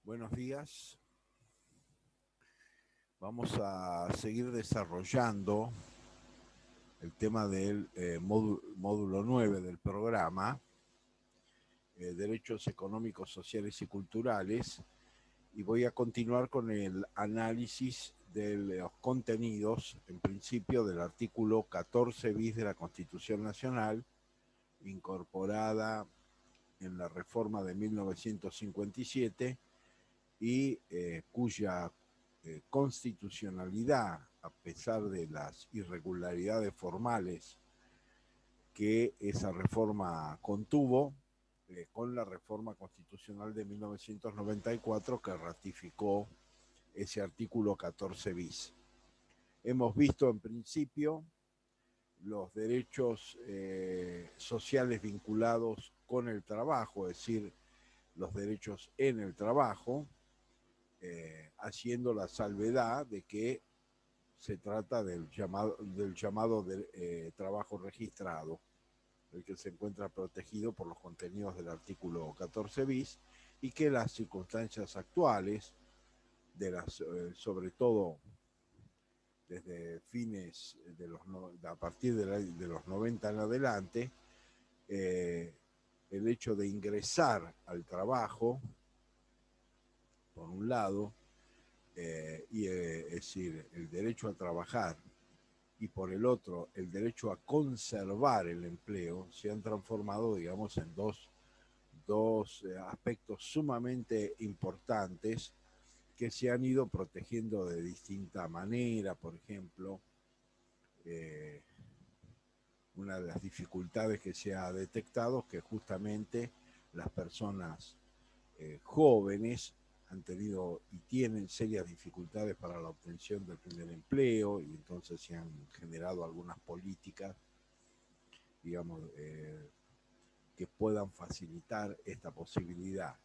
Buenos días. Vamos a seguir desarrollando el tema del módulo 9 del programa, Derechos Económicos, Sociales y Culturales, y voy a continuar con el análisis de los contenidos, en principio, del artículo 14 bis de la Constitución Nacional, incorporada en la reforma de 1957 y cuya constitucionalidad, a pesar de las irregularidades formales que esa reforma contuvo, con la reforma constitucional de 1994 que ratificó ese artículo 14 bis. Hemos visto en principio los derechos sociales vinculados con el trabajo, es decir, los derechos en el trabajo, haciendo la salvedad de que se trata del llamado trabajo registrado, el que se encuentra protegido por los contenidos del artículo 14 bis, y que las circunstancias actuales, sobre todo desde fines a partir de los 90 en adelante, el hecho de ingresar al trabajo, por un lado, es decir, el derecho a trabajar, y por el otro, el derecho a conservar el empleo, se han transformado, digamos, en dos aspectos sumamente importantes que se han ido protegiendo de distinta manera. Por ejemplo, eh, una de las dificultades que se ha detectado es que justamente las personas jóvenes han tenido y tienen serias dificultades para la obtención del primer empleo, y entonces se han generado algunas políticas, digamos, que puedan facilitar esta posibilidad.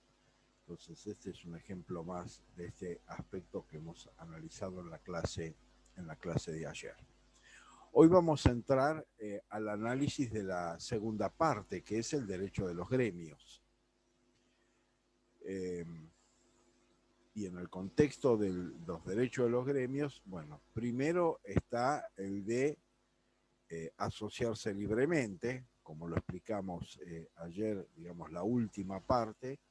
Entonces, este es un ejemplo más de este aspecto que hemos analizado en la clase de ayer. Hoy vamos a entrar al análisis de la segunda parte, que es el derecho de los gremios. Y en el contexto de los derechos de los gremios, bueno, primero está el de asociarse libremente, como lo explicamos ayer, digamos, la última parte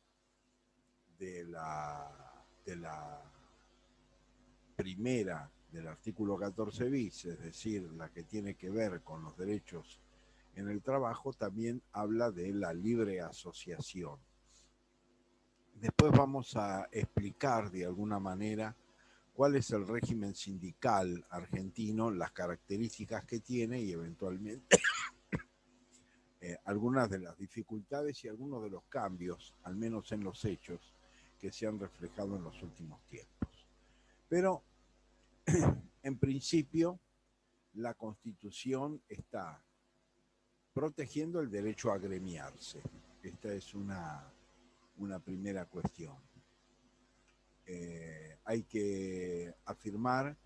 de la primera del artículo 14 bis, es decir, la que tiene que ver con los derechos en el trabajo, también habla de la libre asociación. Después vamos a explicar de alguna manera cuál es el régimen sindical argentino, las características que tiene y eventualmente algunas de las dificultades y algunos de los cambios, al menos en los hechos, que se han reflejado en los últimos tiempos. Pero, en principio, la Constitución está protegiendo el derecho a agremiarse. Esta es una primera cuestión. Hay que afirmar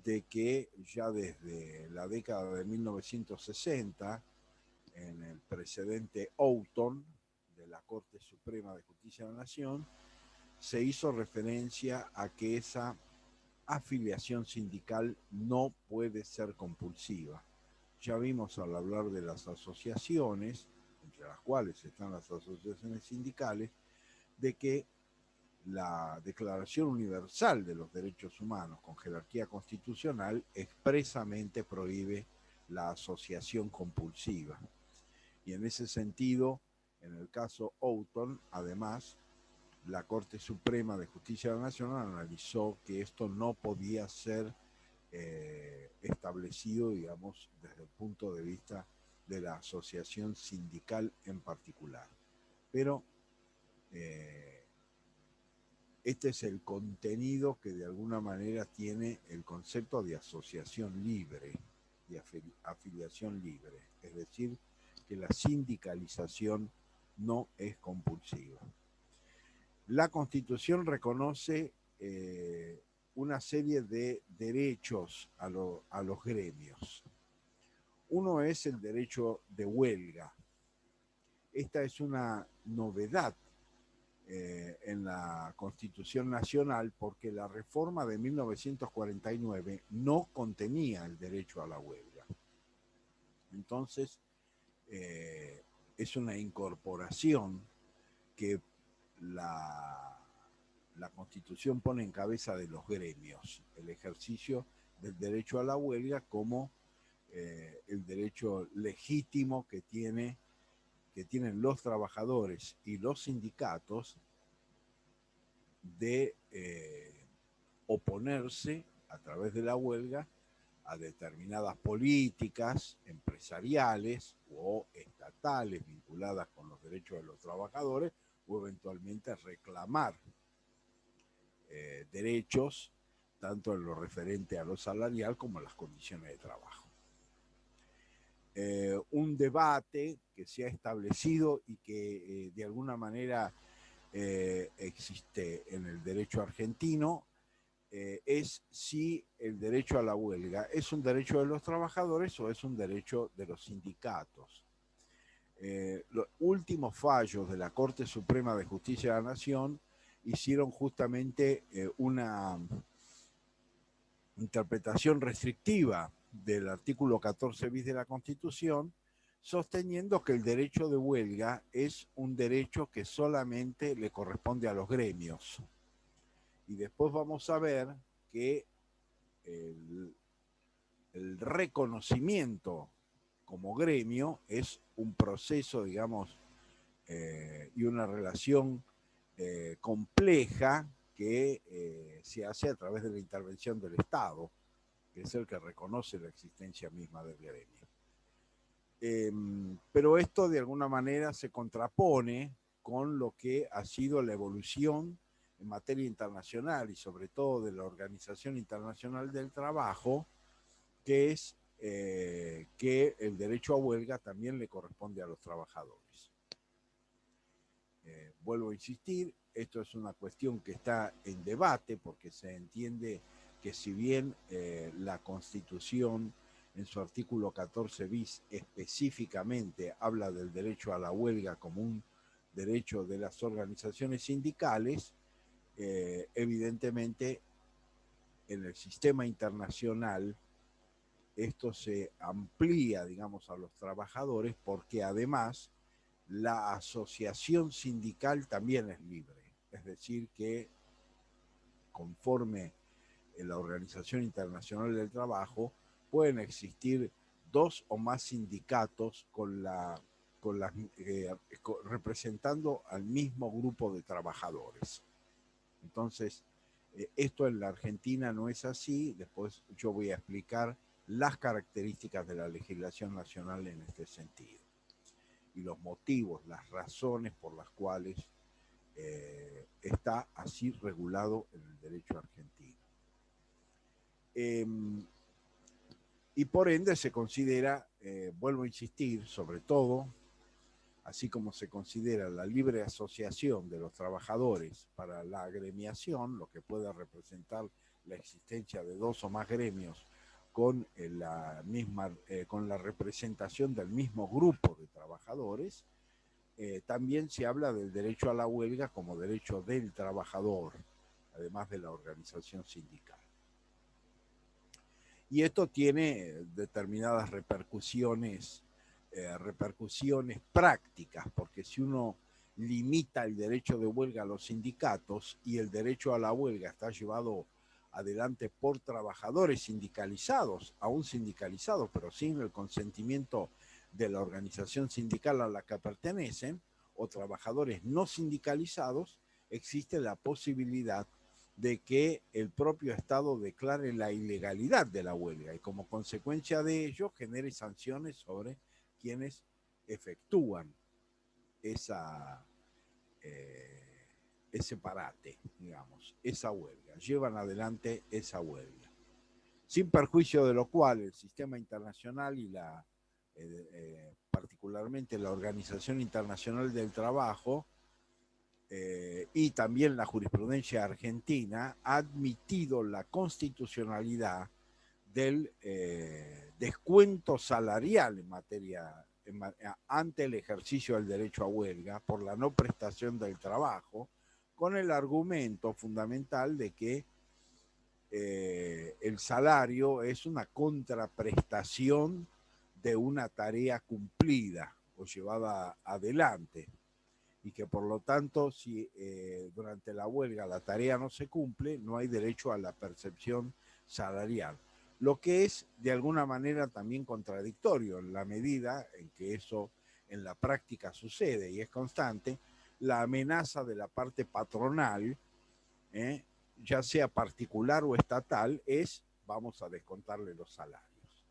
de que ya desde la década de 1960, en el precedente Houghton de la Corte Suprema de Justicia de la Nación, se hizo referencia a que esa afiliación sindical no puede ser compulsiva. Ya vimos al hablar de las asociaciones, entre las cuales están las asociaciones sindicales, de que la Declaración Universal de los Derechos Humanos con jerarquía constitucional expresamente prohíbe la asociación compulsiva. Y en ese sentido, en el caso Houghton, además, la Corte Suprema de Justicia de la Nación analizó que esto no podía ser establecido, digamos, desde el punto de vista de la asociación sindical en particular. Pero este es el contenido que de alguna manera tiene el concepto de asociación libre, de afiliación libre, es decir, que la sindicalización no es compulsiva. La Constitución reconoce una serie de derechos a los gremios. Uno es el derecho de huelga. Esta es una novedad en la Constitución Nacional, porque la reforma de 1949 no contenía el derecho a la huelga. Entonces, es una incorporación que la Constitución pone en cabeza de los gremios, el ejercicio del derecho a la huelga como el derecho legítimo que tienen los trabajadores y los sindicatos de oponerse a través de la huelga a determinadas políticas empresariales o estatales vinculadas con los derechos de los trabajadores, o eventualmente reclamar derechos tanto en lo referente a lo salarial como a las condiciones de trabajo. Un debate que se ha establecido y que de alguna manera existe en el derecho argentino es si el derecho a la huelga es un derecho de los trabajadores o es un derecho de los sindicatos. Los últimos fallos de la Corte Suprema de Justicia de la Nación hicieron justamente una interpretación restrictiva del artículo 14 bis de la Constitución, sosteniendo que el derecho de huelga es un derecho que solamente le corresponde a los gremios. Y después vamos a ver que el reconocimiento como gremio es un proceso, digamos, y una relación compleja que se hace a través de la intervención del Estado, que es el que reconoce la existencia misma del gremio. Pero esto de alguna manera se contrapone con lo que ha sido la evolución en materia internacional y sobre todo de la Organización Internacional del Trabajo, que es que el derecho a huelga también le corresponde a los trabajadores. Vuelvo a insistir, esto es una cuestión que está en debate porque se entiende que si bien la Constitución en su artículo 14 bis específicamente habla del derecho a la huelga como un derecho de las organizaciones sindicales, evidentemente en el sistema internacional esto se amplía, digamos, a los trabajadores porque además la asociación sindical también es libre. Es decir, que conforme la Organización Internacional del Trabajo pueden existir dos o más sindicatos representando al mismo grupo de trabajadores. Entonces, esto en la Argentina no es así. Después yo voy a explicar las características de la legislación nacional en este sentido y los motivos, las razones por las cuales está así regulado en el derecho argentino. Y por ende se considera, vuelvo a insistir, sobre todo, así como se considera la libre asociación de los trabajadores para la agremiación, lo que puede representar la existencia de dos o más gremios con la representación del mismo grupo de trabajadores, también se habla del derecho a la huelga como derecho del trabajador, además de la organización sindical. Y esto tiene determinadas repercusiones prácticas, porque si uno limita el derecho de huelga a los sindicatos y el derecho a la huelga está llevado adelante por trabajadores sindicalizados, aún sindicalizados, pero sin el consentimiento de la organización sindical a la que pertenecen, o trabajadores no sindicalizados, existe la posibilidad de que el propio Estado declare la ilegalidad de la huelga y como consecuencia de ello genere sanciones sobre quienes efectúan ese parate, digamos, esa huelga, llevan adelante esa huelga. Sin perjuicio de lo cual el sistema internacional y particularmente la Organización Internacional del Trabajo y también la jurisprudencia argentina ha admitido la constitucionalidad del descuento salarial ante el ejercicio del derecho a huelga por la no prestación del trabajo con el argumento fundamental de que el salario es una contraprestación de una tarea cumplida o llevada adelante, y que por lo tanto si durante la huelga la tarea no se cumple, no hay derecho a la percepción salarial. Lo que es de alguna manera también contradictorio en la medida en que eso en la práctica sucede y es constante, la amenaza de la parte patronal, ya sea particular o estatal, es vamos a descontarle los salarios.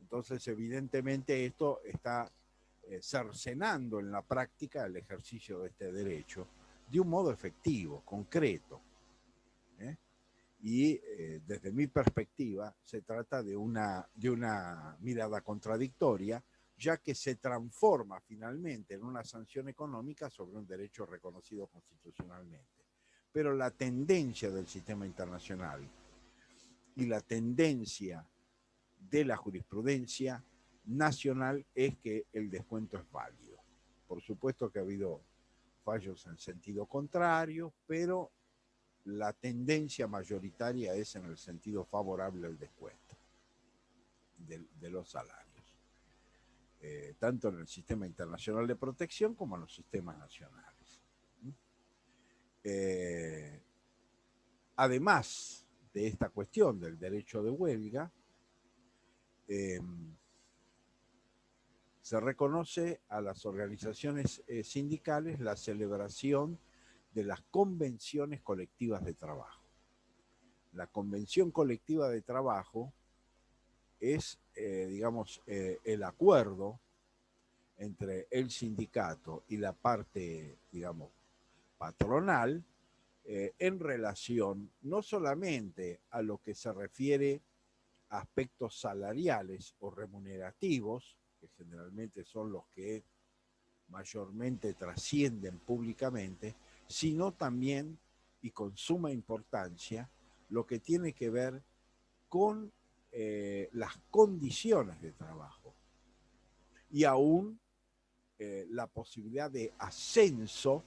Entonces, evidentemente, esto está cercenando en la práctica el ejercicio de este derecho de un modo efectivo, concreto. Y desde mi perspectiva se trata de una mirada contradictoria, ya que se transforma finalmente en una sanción económica sobre un derecho reconocido constitucionalmente. Pero la tendencia del sistema internacional y la tendencia de la jurisprudencia nacional es que el descuento es válido. Por supuesto que ha habido fallos en sentido contrario, pero la tendencia mayoritaria es en el sentido favorable al descuento de los salarios, tanto en el sistema internacional de protección como en los sistemas nacionales. Además de esta cuestión del derecho de huelga, se reconoce a las organizaciones sindicales la celebración de las convenciones colectivas de trabajo. La convención colectiva de trabajo es, digamos, el acuerdo entre el sindicato y la parte, digamos, patronal, en relación no solamente a lo que se refiere a aspectos salariales o remunerativos, que generalmente son los que mayormente trascienden públicamente, sino también, y con suma importancia, lo que tiene que ver con las condiciones de trabajo y aún la posibilidad de ascenso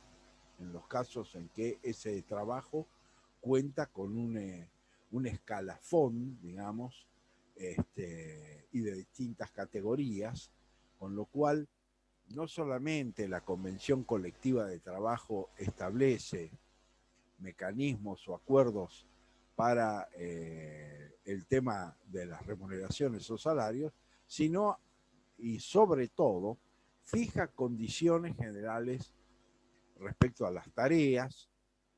en los casos en que ese trabajo cuenta con un escalafón, digamos, y de distintas categorías, con lo cual no solamente la Convención Colectiva de Trabajo establece mecanismos o acuerdos para el tema de las remuneraciones o salarios, sino y sobre todo fija condiciones generales respecto a las tareas,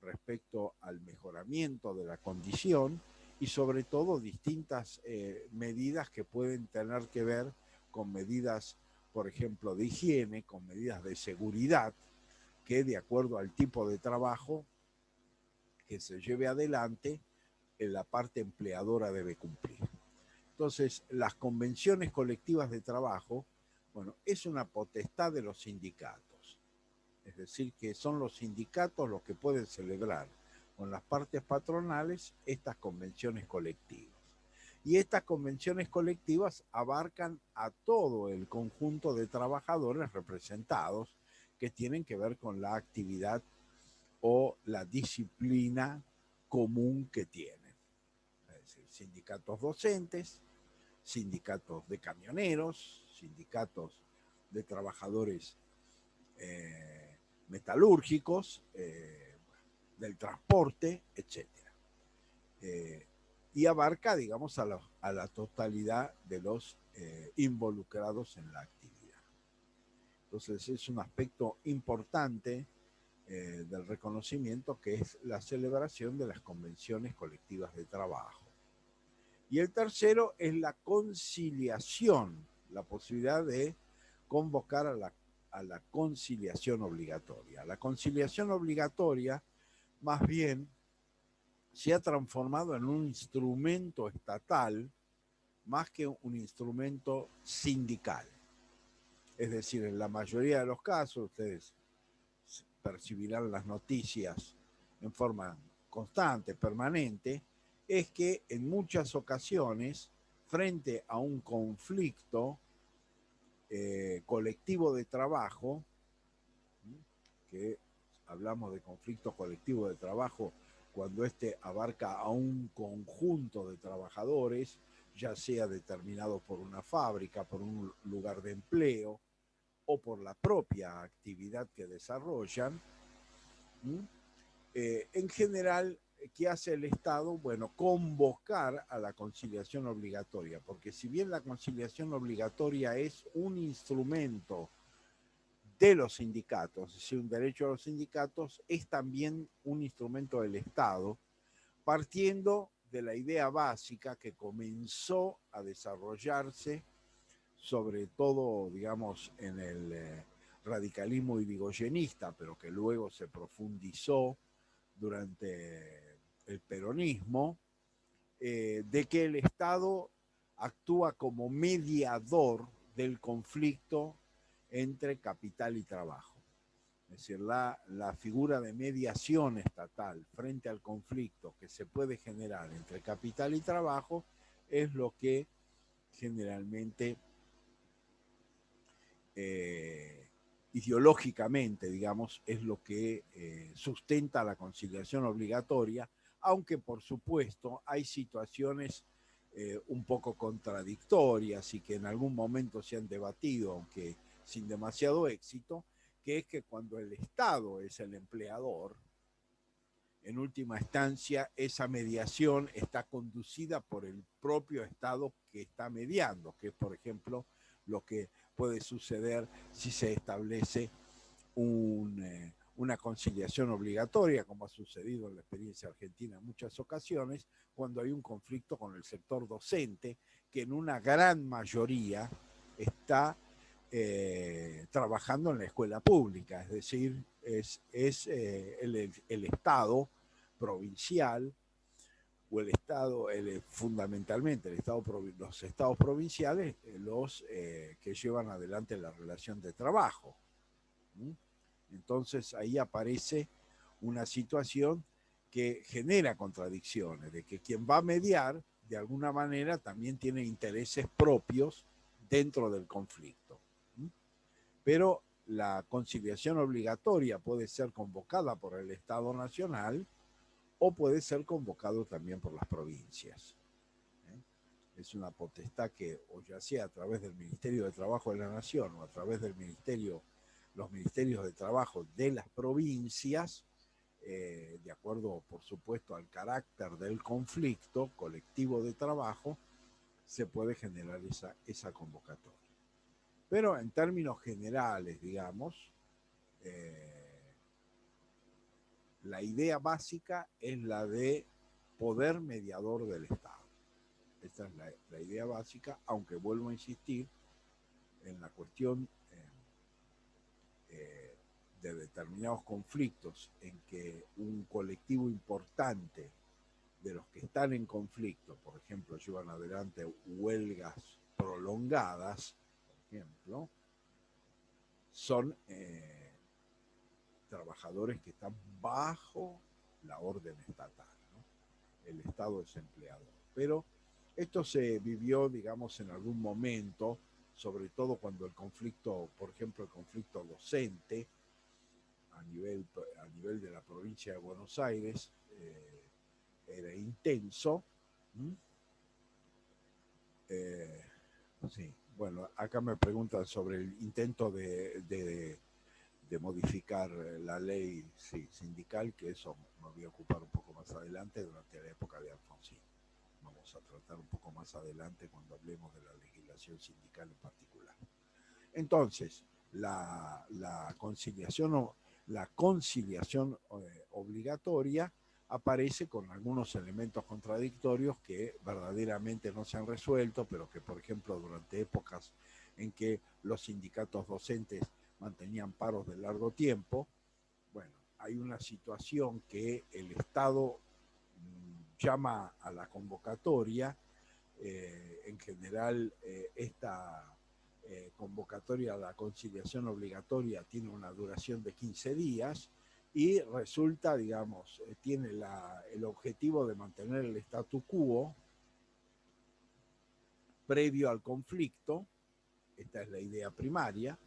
respecto al mejoramiento de la condición y sobre todo distintas medidas que pueden tener que ver con medidas, por ejemplo, de higiene, con medidas de seguridad, que de acuerdo al tipo de trabajo que se lleve adelante, la parte empleadora debe cumplir. Entonces, las convenciones colectivas de trabajo, bueno, es una potestad de los sindicatos. Es decir, que son los sindicatos los que pueden celebrar con las partes patronales estas convenciones colectivas. Y estas convenciones colectivas abarcan a todo el conjunto de trabajadores representados que tienen que ver con la actividad o la disciplina común que tienen. Es decir, sindicatos docentes, sindicatos de camioneros, sindicatos de trabajadores metalúrgicos, del transporte, etc. Y abarca, digamos, a la totalidad de los involucrados en la actividad. Entonces es un aspecto importante del reconocimiento, que es la celebración de las convenciones colectivas de trabajo. Y el tercero es la conciliación, la posibilidad de convocar a la conciliación obligatoria. La conciliación obligatoria, más bien, se ha transformado en un instrumento estatal más que un instrumento sindical. Es decir, en la mayoría de los casos, ustedes percibirán las noticias en forma constante, permanente, es que en muchas ocasiones, frente a un conflicto colectivo de trabajo, que hablamos de conflicto colectivo de trabajo cuando este abarca a un conjunto de trabajadores, ya sea determinado por una fábrica, por un lugar de empleo o por la propia actividad que desarrollan. En general, ¿qué hace el Estado? Bueno, convocar a la conciliación obligatoria, porque si bien la conciliación obligatoria es un instrumento de los sindicatos, es decir, un derecho a los sindicatos, es también un instrumento del Estado, partiendo de la idea básica que comenzó a desarrollarse, sobre todo, digamos, en el radicalismo irigoyenista, pero que luego se profundizó durante el peronismo, de que el Estado actúa como mediador del conflicto entre capital y trabajo. Es decir, la figura de mediación estatal frente al conflicto que se puede generar entre capital y trabajo es lo que generalmente ideológicamente, digamos, es lo que sustenta la conciliación obligatoria, aunque por supuesto hay situaciones un poco contradictorias y que en algún momento se han debatido, aunque sin demasiado éxito, que es que cuando el Estado es el empleador, en última instancia, esa mediación está conducida por el propio Estado que está mediando, que es, por ejemplo, lo que puede suceder si se establece una conciliación obligatoria, como ha sucedido en la experiencia argentina en muchas ocasiones, cuando hay un conflicto con el sector docente, que en una gran mayoría está trabajando en la escuela pública, es decir, es el Estado provincial o el Estado, fundamentalmente los estados provinciales, los que llevan adelante la relación de trabajo. Entonces ahí aparece una situación que genera contradicciones, de que quien va a mediar, de alguna manera, también tiene intereses propios dentro del conflicto. Pero la conciliación obligatoria puede ser convocada por el Estado Nacional o puede ser convocado también por las provincias. Es una potestad que, o ya sea a través del Ministerio de Trabajo de la Nación o a través del los ministerios de trabajo de las provincias, de acuerdo, por supuesto, al carácter del conflicto colectivo de trabajo, se puede generar esa convocatoria. Pero en términos generales, digamos, la idea básica es la de poder mediador del Estado. Esta es la idea básica, aunque vuelvo a insistir en la cuestión de determinados conflictos en que un colectivo importante de los que están en conflicto, por ejemplo, llevan adelante huelgas prolongadas, por ejemplo, son trabajadores que están bajo la orden estatal, ¿no? El Estado es empleador. Pero esto se vivió, digamos, en algún momento, sobre todo cuando el conflicto, por ejemplo, el conflicto docente, a nivel de la provincia de Buenos Aires, era intenso. Sí, bueno, acá me preguntan sobre el intento de modificar la ley sindical, que eso me voy a ocupar un poco más adelante durante la época de Alfonsín. Vamos a tratar un poco más adelante cuando hablemos de la legislación sindical en particular. Entonces, la conciliación obligatoria aparece con algunos elementos contradictorios que verdaderamente no se han resuelto, pero que, por ejemplo, durante épocas en que los sindicatos docentes mantenían paros de largo tiempo, bueno, hay una situación que el Estado llama a la convocatoria. En general, esta convocatoria a la conciliación obligatoria tiene una duración de 15 días y resulta, digamos, tiene el objetivo de mantener el statu quo previo al conflicto. Esta es la idea primaria,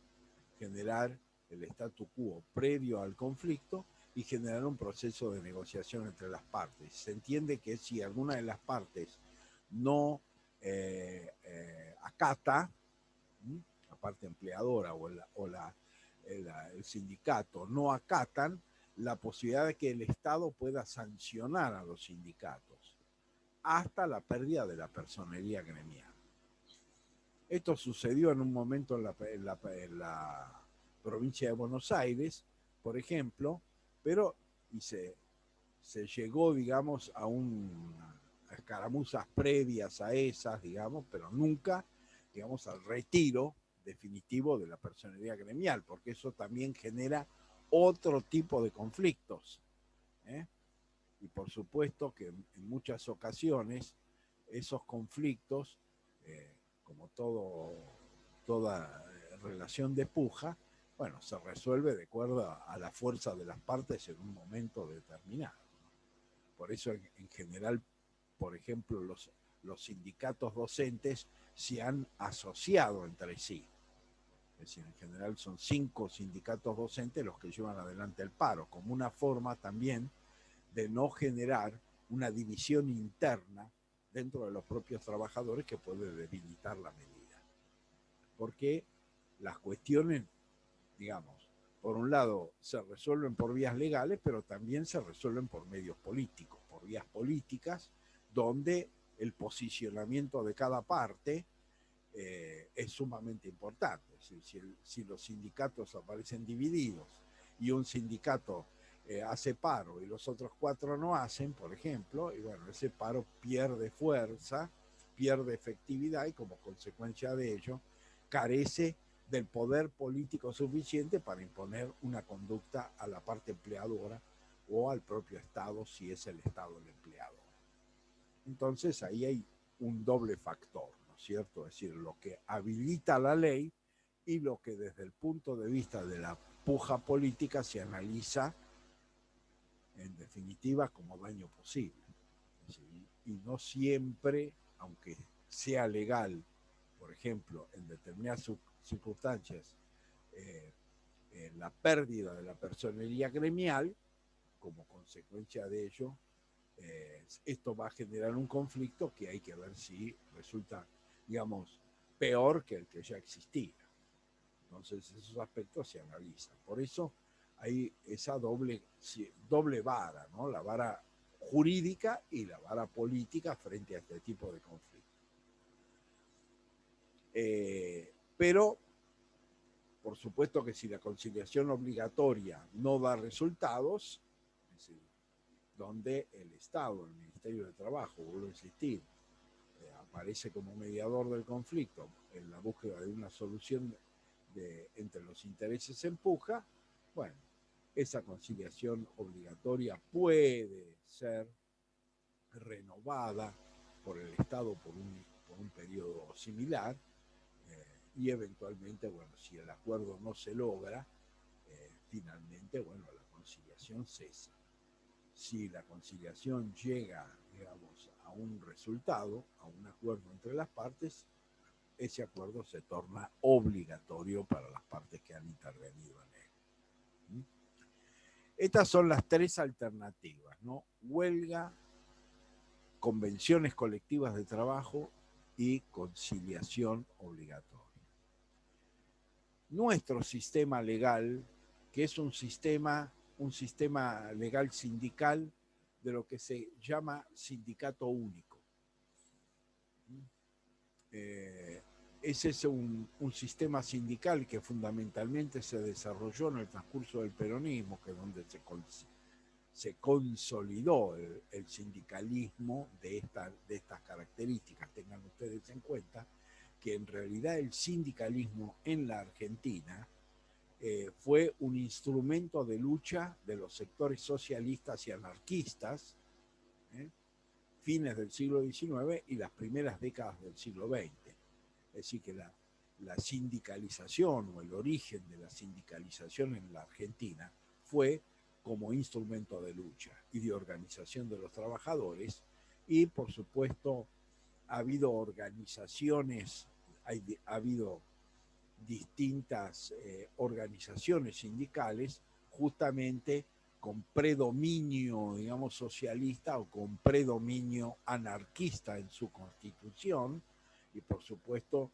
generar el statu quo previo al conflicto y generar un proceso de negociación entre las partes. Se entiende que si alguna de las partes no acata, la parte empleadora el sindicato no acatan, la posibilidad de que el Estado pueda sancionar a los sindicatos hasta la pérdida de la personería gremial. Esto sucedió en un momento en la provincia de Buenos Aires, por ejemplo, pero se llegó, digamos, a escaramuzas previas a esas, digamos, pero nunca, digamos, al retiro definitivo de la personería gremial, porque eso también genera otro tipo de conflictos. Y por supuesto que en muchas ocasiones esos conflictos, como toda relación de puja, bueno, se resuelve de acuerdo a la fuerza de las partes en un momento determinado. Por eso, en general, por ejemplo, los sindicatos docentes se han asociado entre sí. Es decir, en general son 5 sindicatos docentes los que llevan adelante el paro, como una forma también de no generar una división interna dentro de los propios trabajadores que puede debilitar la medida. Porque las cuestiones, digamos, por un lado se resuelven por vías legales, pero también se resuelven por medios políticos, por vías políticas, donde el posicionamiento de cada parte es sumamente importante. Es decir, si los sindicatos aparecen divididos y un sindicato hace paro y los otros 4 no hacen, por ejemplo, y bueno, ese paro pierde fuerza, pierde efectividad y como consecuencia de ello carece del poder político suficiente para imponer una conducta a la parte empleadora o al propio Estado si es el Estado el empleador. Entonces ahí hay un doble factor, ¿no es cierto? Es decir, lo que habilita la ley y lo que desde el punto de vista de la puja política se analiza en definitiva como daño posible. ¿Sí? Y no siempre, aunque sea legal, por ejemplo, en determinadas circunstancias, la pérdida de la personería gremial, como consecuencia de ello, esto va a generar un conflicto que hay que ver si resulta, digamos, peor que el que ya existía. Entonces, esos aspectos se analizan. Por eso hay esa doble vara, ¿no? La vara jurídica y la vara política frente a este tipo de conflictos. Pero, por supuesto que si la conciliación obligatoria no da resultados, es decir, donde el Estado, el Ministerio de Trabajo, vuelvo a insistir, aparece como mediador del conflicto en la búsqueda de una solución entre los intereses en puja, bueno, esa conciliación obligatoria puede ser renovada por el Estado por un periodo similar y eventualmente, bueno, si el acuerdo no se logra, finalmente, bueno, la conciliación cesa. Si la conciliación llega, digamos, a un resultado, a un acuerdo entre las partes, ese acuerdo se torna obligatorio para las partes que han intervenido en él. Estas son las 3 alternativas, ¿no? Huelga, convenciones colectivas de trabajo y conciliación obligatoria. Nuestro sistema legal, que es un sistema legal sindical de lo que se llama sindicato único. Ese es un sistema sindical que fundamentalmente se desarrolló en el transcurso del peronismo, que es donde se consolidó el sindicalismo de estas características. Tengan ustedes en cuenta que en realidad el sindicalismo en la Argentina fue un instrumento de lucha de los sectores socialistas y anarquistas, fines del siglo XIX y las primeras décadas del siglo XX. Es decir, que la sindicalización o el origen de la sindicalización en la Argentina fue como instrumento de lucha y de organización de los trabajadores y, por supuesto, ha habido organizaciones, ha habido distintas organizaciones sindicales, justamente con predominio, digamos, socialista o con predominio anarquista en su constitución, y por supuesto,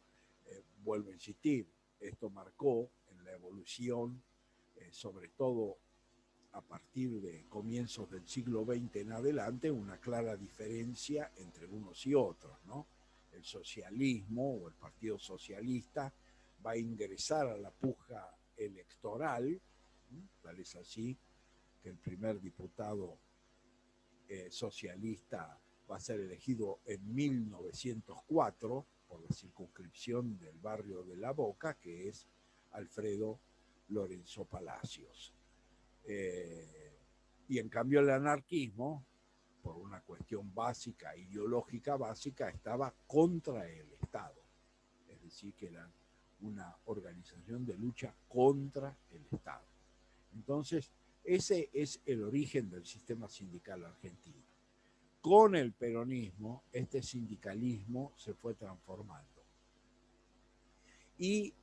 vuelvo a insistir, esto marcó en la evolución, sobre todo a partir de comienzos del siglo XX en adelante, una clara diferencia entre unos y otros, ¿no? El socialismo o el Partido Socialista va a ingresar a la puja electoral, tal es así que el primer diputado socialista va a ser elegido en 1904 por la circunscripción del barrio de La Boca, que es Alfredo Lorenzo Palacios. Y en cambio el anarquismo, por una cuestión básica, ideológica básica, estaba contra el Estado. Es decir, que era una organización de lucha contra el Estado. Entonces, ese es el origen del sistema sindical argentino. Con el peronismo, este sindicalismo se fue transformando. Y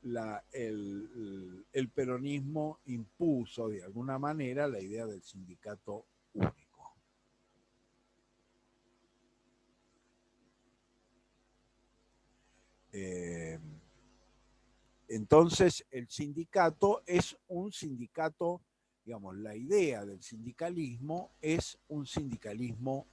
el peronismo impuso de alguna manera la idea del sindicato único. Entonces, el sindicato es un sindicato, digamos, la idea del sindicalismo es un sindicalismo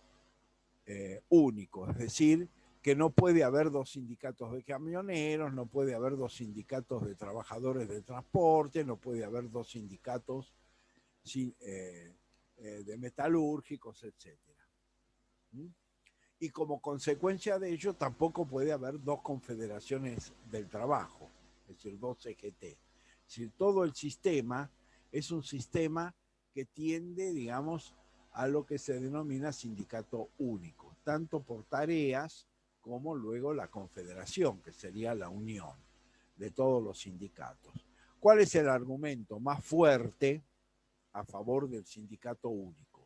único, es decir, que no puede haber dos sindicatos de camioneros, no puede haber dos sindicatos de trabajadores de transporte, no puede haber dos sindicatos de metalúrgicos, etc. Y como consecuencia de ello tampoco puede haber dos confederaciones del trabajo, es decir, dos CGT. Es decir, todo el sistema es un sistema que tiende, digamos, a lo que se denomina sindicato único, tanto por tareas como luego la confederación, que sería la unión de todos los sindicatos. ¿Cuál es el argumento más fuerte a favor del sindicato único?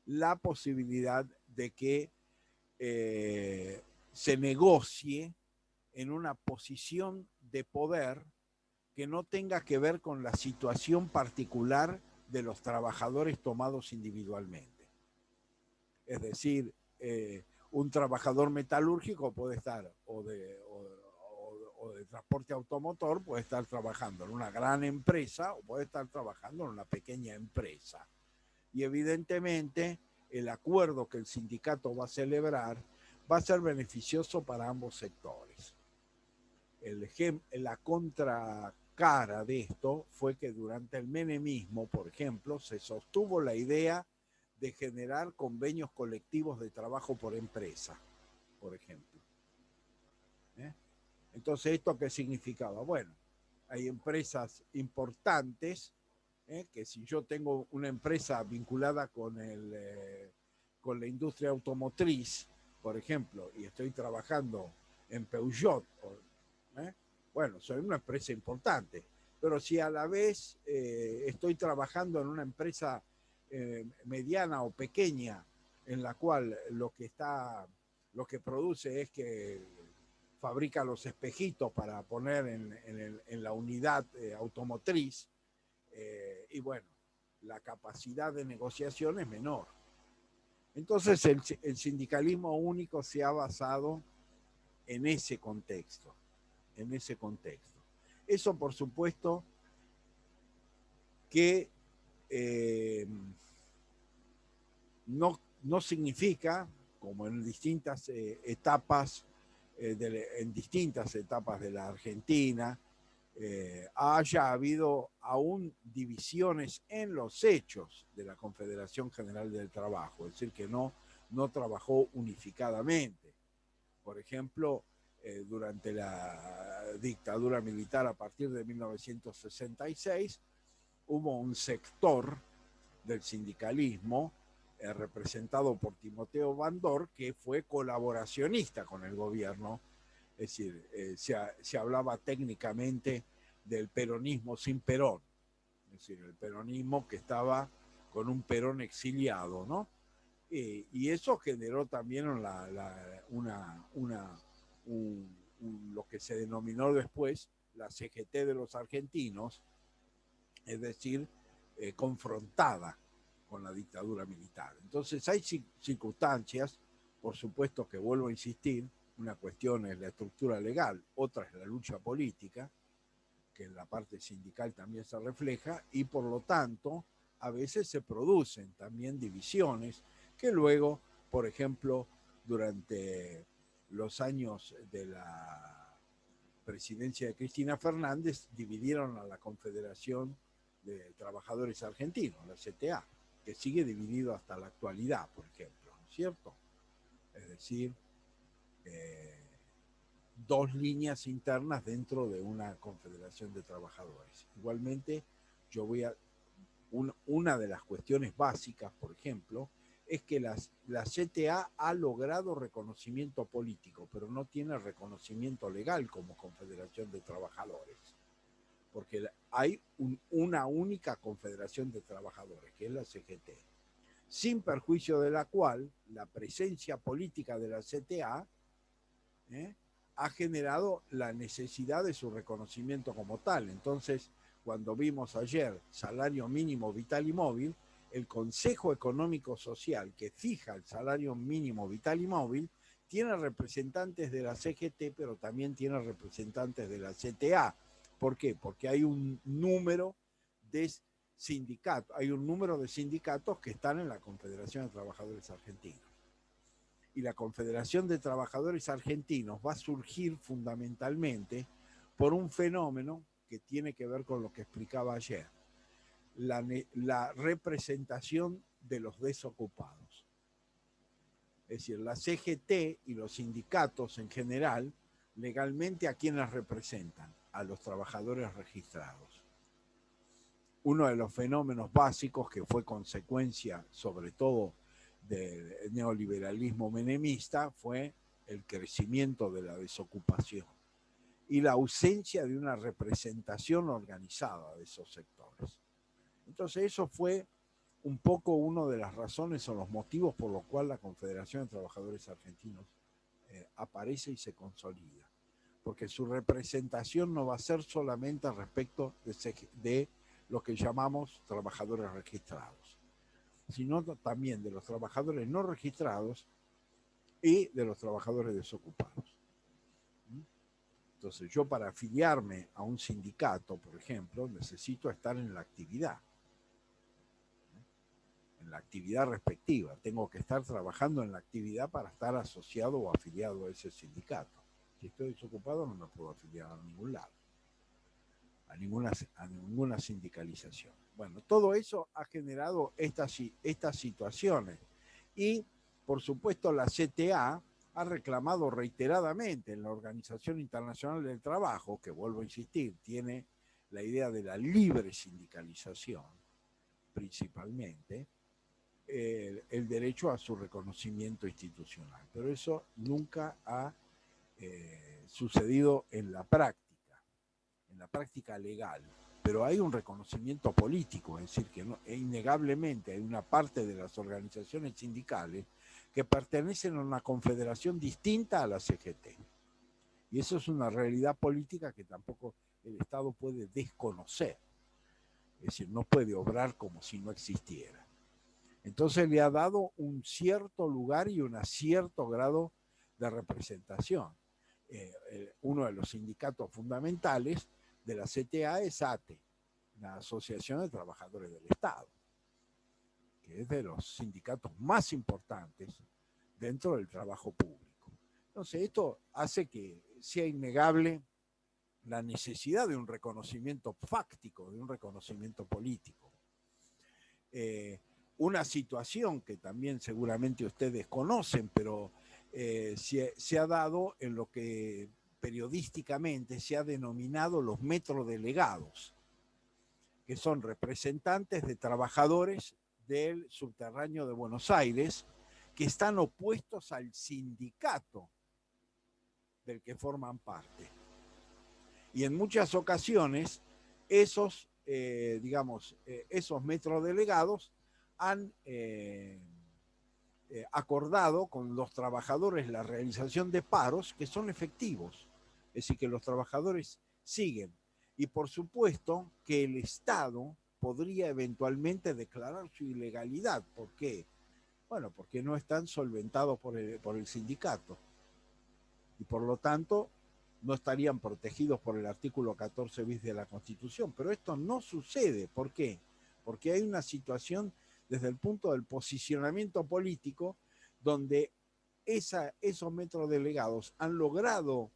La posibilidad de que se negocie en una posición de poder que no tenga que ver con la situación particular de los trabajadores tomados individualmente. Es decir, un trabajador metalúrgico puede estar, o de transporte automotor, puede estar trabajando en una gran empresa o puede estar trabajando en una pequeña empresa. Y evidentemente el acuerdo que el sindicato va a celebrar va a ser beneficioso para ambos sectores. La contracara de esto fue que durante el menemismo, por ejemplo, se sostuvo la idea de generar convenios colectivos de trabajo por empresa, por ejemplo. Entonces, ¿esto qué significaba? Bueno, hay empresas importantes, que si yo tengo una empresa vinculada con la industria automotriz, por ejemplo, y estoy trabajando en Peugeot, bueno, soy una empresa importante, pero si a la vez estoy trabajando en una empresa mediana o pequeña, en la cual lo que produce es que fabrica los espejitos para poner en la unidad automotriz, y bueno, la capacidad de negociación es menor. Entonces el sindicalismo único se ha basado en ese contexto, Eso, por supuesto, que no significa, como en distintas etapas, en distintas etapas de la Argentina, haya habido aún divisiones en los hechos de la Confederación General del Trabajo, es decir, que no trabajó unificadamente. Por ejemplo, durante la dictadura militar a partir de 1966, hubo un sector del sindicalismo representado por Timoteo Bandor, que fue colaboracionista con el gobierno. Es decir, se hablaba técnicamente del peronismo sin Perón, es decir, el peronismo que estaba con un Perón exiliado, ¿no? Y eso generó también lo que se denominó después la CGT de los argentinos, es decir, confrontada con la dictadura militar. Entonces hay circunstancias, por supuesto que vuelvo a insistir, una cuestión es la estructura legal, otra es la lucha política, que en la parte sindical también se refleja, y por lo tanto a veces se producen también divisiones que luego, por ejemplo, durante los años de la presidencia de Cristina Fernández, dividieron a la Confederación de Trabajadores Argentinos, la CTA, que sigue dividido hasta la actualidad, por ejemplo, ¿no es cierto? Es decir, dos líneas internas dentro de una confederación de trabajadores. Igualmente, yo voy a... una de las cuestiones básicas, por ejemplo, es que la CTA ha logrado reconocimiento político, pero no tiene reconocimiento legal como confederación de trabajadores. Porque hay una única confederación de trabajadores, que es la CGT, sin perjuicio de la cual la presencia política de la CTA ha generado la necesidad de su reconocimiento como tal. Entonces, cuando vimos ayer salario mínimo vital y móvil, el Consejo Económico Social que fija el salario mínimo vital y móvil tiene representantes de la CGT, pero también tiene representantes de la CTA. ¿Por qué? Porque hay un número de sindicatos, hay un número de sindicatos que están en la Confederación de Trabajadores Argentinos. Y la Confederación de Trabajadores Argentinos va a surgir fundamentalmente por un fenómeno que tiene que ver con lo que explicaba ayer, la representación de los desocupados. Es decir, la CGT y los sindicatos en general, legalmente, ¿a quiénes representan? A los trabajadores registrados. Uno de los fenómenos básicos que fue consecuencia, sobre todo, del neoliberalismo menemista fue el crecimiento de la desocupación y la ausencia de una representación organizada de esos sectores. Entonces eso fue un poco una de las razones o los motivos por los cuales la Confederación de Trabajadores Argentinos aparece y se consolida, porque su representación no va a ser solamente respecto de lo que llamamos trabajadores registrados, sino también de los trabajadores no registrados y de los trabajadores desocupados. Entonces, yo para afiliarme a un sindicato, por ejemplo, necesito estar en la actividad respectiva. Tengo que estar trabajando en la actividad para estar asociado o afiliado a ese sindicato. Si estoy desocupado, no me puedo afiliar a ningún lado, a ninguna sindicalización. Bueno, todo eso ha generado estas situaciones. Y, por supuesto, la CTA ha reclamado reiteradamente en la Organización Internacional del Trabajo, que vuelvo a insistir, tiene la idea de la libre sindicalización, principalmente, el derecho a su reconocimiento institucional. Pero eso nunca ha sucedido en la práctica legal. Pero hay un reconocimiento político, es decir, que innegablemente hay una parte de las organizaciones sindicales que pertenecen a una confederación distinta a la CGT. Y eso es una realidad política que tampoco el Estado puede desconocer. Es decir, no puede obrar como si no existiera. Entonces le ha dado un cierto lugar y un cierto grado de representación. Uno de los sindicatos fundamentales de la CTA es ATE, la Asociación de Trabajadores del Estado, que es de los sindicatos más importantes dentro del trabajo público. Entonces, esto hace que sea innegable la necesidad de un reconocimiento fáctico, de un reconocimiento político. Una situación que también seguramente ustedes conocen, pero se ha dado en lo que periodísticamente se ha denominado los metrodelegados, que son representantes de trabajadores del subterráneo de Buenos Aires que están opuestos al sindicato del que forman parte. Y en muchas ocasiones esos, esos metrodelegados han acordado con los trabajadores la realización de paros que son efectivos. Es decir, que los trabajadores siguen. Y por supuesto que el Estado podría eventualmente declarar su ilegalidad. ¿Por qué? Bueno, porque no están solventados por el sindicato. Y por lo tanto no estarían protegidos por el artículo 14 bis de la Constitución. Pero esto no sucede. ¿Por qué? Porque hay una situación desde el punto del posicionamiento político donde esos metrodelegados han logrado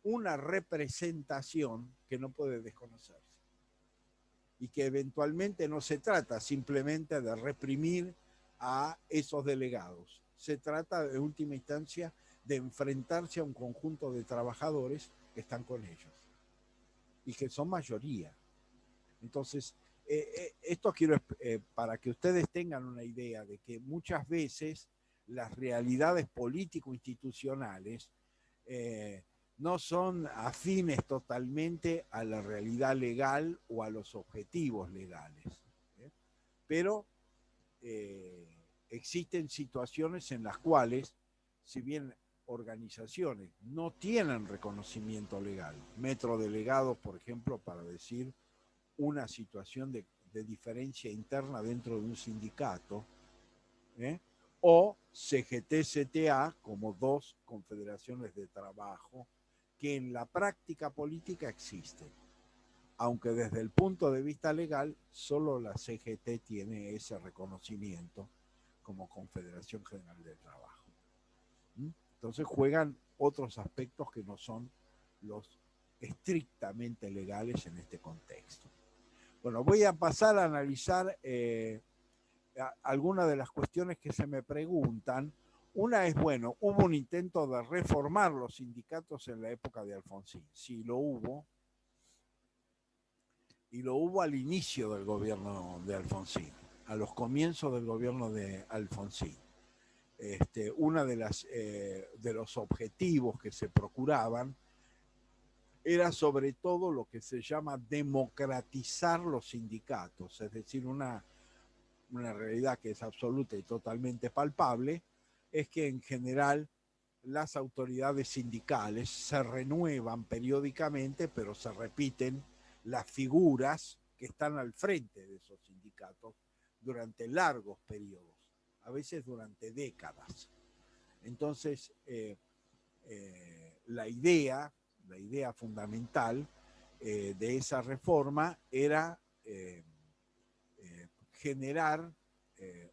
una representación que no puede desconocerse y que eventualmente no se trata simplemente de reprimir a esos delegados. Se trata, en última instancia, de enfrentarse a un conjunto de trabajadores que están con ellos y que son mayoría. Entonces, esto quiero para que ustedes tengan una idea de que muchas veces las realidades político-institucionales no son afines totalmente a la realidad legal o a los objetivos legales. Pero existen situaciones en las cuales, si bien organizaciones no tienen reconocimiento legal, metrodelegados, por ejemplo, para decir una situación de diferencia interna dentro de un sindicato, o CGT-CTA como dos confederaciones de trabajo que en la práctica política existen, aunque desde el punto de vista legal solo la CGT tiene ese reconocimiento como Confederación General del Trabajo. Entonces juegan otros aspectos que no son los estrictamente legales en este contexto. Bueno, voy a pasar a analizar algunas de las cuestiones que se me preguntan. Una es, bueno, ¿hubo un intento de reformar los sindicatos en la época de Alfonsín? Sí, lo hubo. Y lo hubo al inicio del gobierno de Alfonsín, a los comienzos del gobierno de Alfonsín. Una de los objetivos que se procuraban era sobre todo lo que se llama democratizar los sindicatos, es decir, una realidad que es absoluta y totalmente palpable, es que en general las autoridades sindicales se renuevan periódicamente, pero se repiten las figuras que están al frente de esos sindicatos durante largos periodos, a veces durante décadas. Entonces, la idea fundamental de esa reforma era generar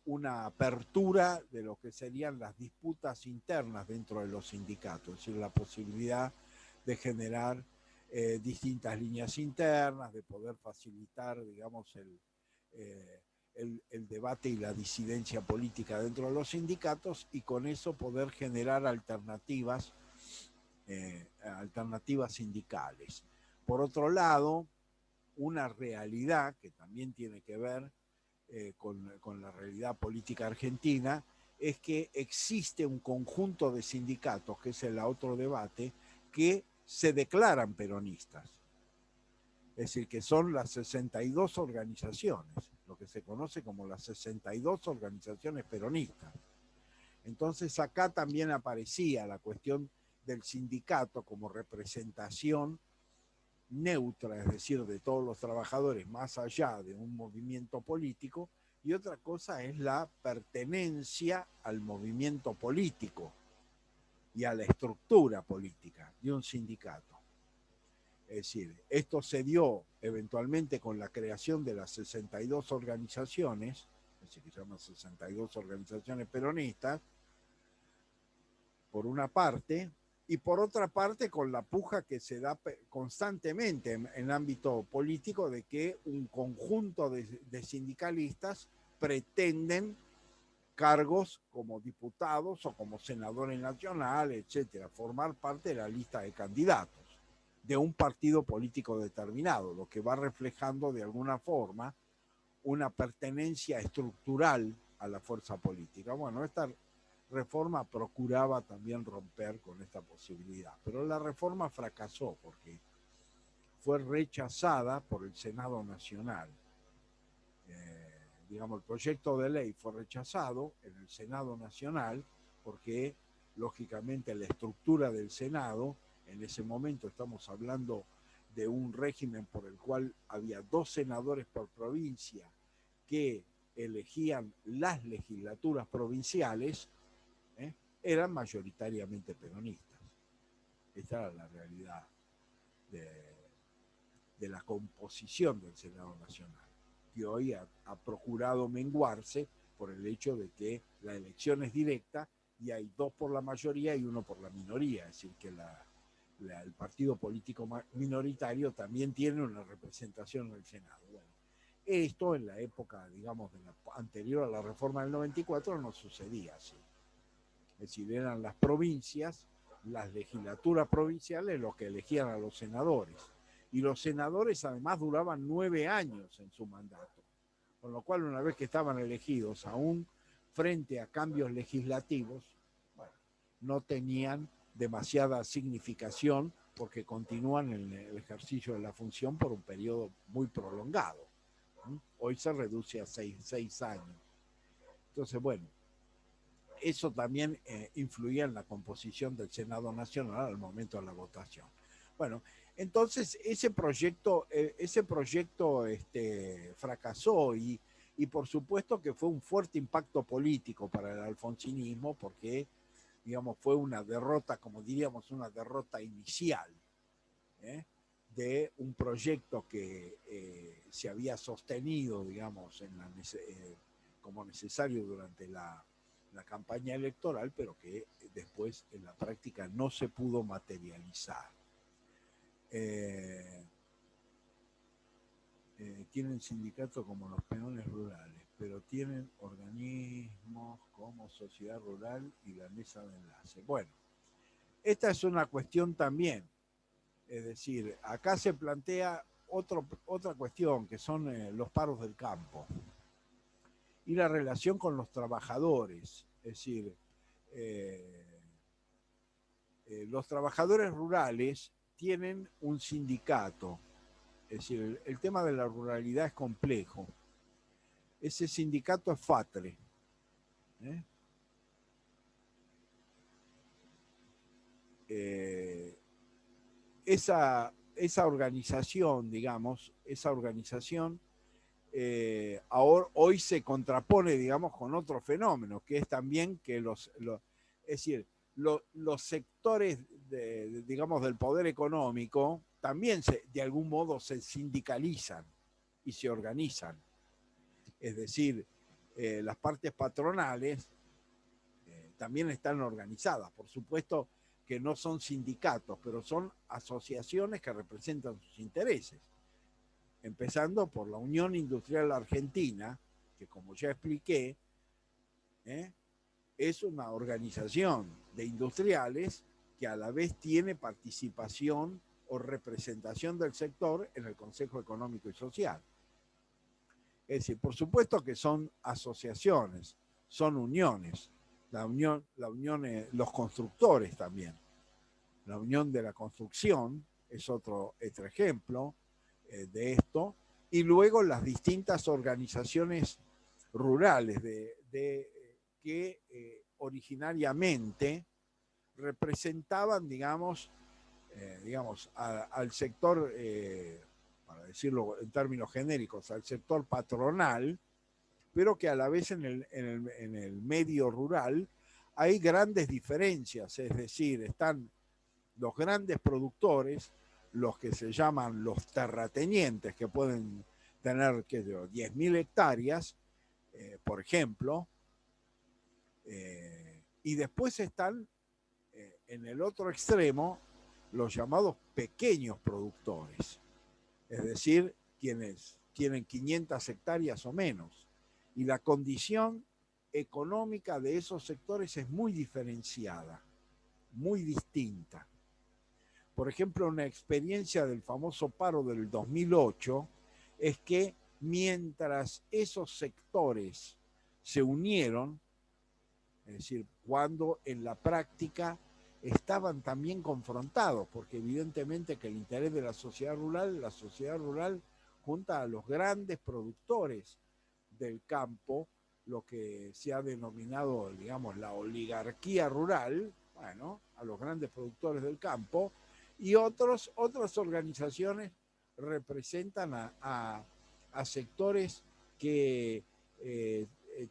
una apertura de lo que serían las disputas internas dentro de los sindicatos, es decir, la posibilidad de generar distintas líneas internas, de poder facilitar, digamos, el debate y la disidencia política dentro de los sindicatos y con eso poder generar alternativas sindicales. Por otro lado, una realidad que también tiene que ver con la realidad política argentina, es que existe un conjunto de sindicatos, que es el otro debate, que se declaran peronistas. Es decir, que son las 62 organizaciones, lo que se conoce como las 62 organizaciones peronistas. Entonces acá también aparecía la cuestión del sindicato como representación neutra, es decir, de todos los trabajadores, más allá de un movimiento político, y otra cosa es la pertenencia al movimiento político y a la estructura política de un sindicato. Es decir, esto se dio eventualmente con la creación de las 62 organizaciones, es decir, que se llaman 62 organizaciones peronistas, por una parte, y por otra parte con la puja que se da constantemente en el ámbito político de que un conjunto de sindicalistas pretenden cargos como diputados o como senadores nacionales, etcétera, formar parte de la lista de candidatos de un partido político determinado, lo que va reflejando de alguna forma una pertenencia estructural a la fuerza política. Bueno, esta reforma procuraba también romper con esta posibilidad, pero la reforma fracasó porque fue rechazada por el Senado Nacional. Digamos, el proyecto de ley fue rechazado en el Senado Nacional porque, lógicamente, la estructura del Senado, en ese momento estamos hablando de un régimen por el cual había 2 senadores por provincia que elegían las legislaturas provinciales, eran mayoritariamente peronistas. Esta era la realidad de la composición del Senado Nacional, que hoy ha procurado menguarse por el hecho de que la elección es directa y hay 2 por la mayoría y 1 por la minoría, es decir, que el partido político minoritario también tiene una representación en el Senado. Bueno, esto en la época, digamos, anterior a la reforma del 94 no sucedía así. Es decir, eran las provincias, las legislaturas provinciales los que elegían a los senadores. Y los senadores además duraban 9 años en su mandato. Con lo cual, una vez que estaban elegidos, aún frente a cambios legislativos, bueno, no tenían demasiada significación porque continúan en el ejercicio de la función por un periodo muy prolongado. Hoy se reduce a 6 años. Entonces, bueno, eso también influía en la composición del Senado Nacional al momento de la votación. Bueno, entonces ese proyecto fracasó y por supuesto que fue un fuerte impacto político para el alfonsinismo porque, digamos, fue una derrota, como diríamos, una derrota inicial de un proyecto que se había sostenido, digamos, como necesario durante la campaña electoral, pero que después en la práctica no se pudo materializar. Tienen sindicatos como los peones rurales, pero tienen organismos como Sociedad Rural y la Mesa de Enlace. Bueno, esta es una cuestión también. Es decir, acá se plantea otra cuestión, que son los paros del campo y la relación con los trabajadores. Es decir, los trabajadores rurales tienen un sindicato. Es decir, el tema de la ruralidad es complejo. Ese sindicato es FATRE. Esa organización, digamos, hoy se contrapone, digamos, con otro fenómeno, que es también que los sectores, digamos, del poder económico también de algún modo se sindicalizan y se organizan. Es decir, las partes patronales también están organizadas. Por supuesto que no son sindicatos, pero son asociaciones que representan sus intereses. Empezando por la Unión Industrial Argentina, que como ya expliqué, es una organización de industriales que a la vez tiene participación o representación del sector en el Consejo Económico y Social. Es decir, por supuesto que son asociaciones, son uniones. La unión, los constructores también. La Unión de la Construcción es otro ejemplo de esto. Y luego las distintas organizaciones rurales que originariamente representaban, digamos, al sector, para decirlo en términos genéricos, al sector patronal, pero que a la vez en el medio rural hay grandes diferencias, es decir, están los grandes productores, los que se llaman los terratenientes, que pueden tener 10.000 hectáreas, por ejemplo, y después están en el otro extremo los llamados pequeños productores, es decir, quienes tienen 500 hectáreas o menos. Y la condición económica de esos sectores es muy diferenciada, muy distinta. Por ejemplo, una experiencia del famoso paro del 2008 es que mientras esos sectores se unieron, es decir, cuando en la práctica estaban también confrontados, porque evidentemente que el interés de la sociedad rural junta a los grandes productores del campo, lo que se ha denominado, digamos, la oligarquía rural, bueno, a los grandes productores del campo, Y otras organizaciones representan a sectores que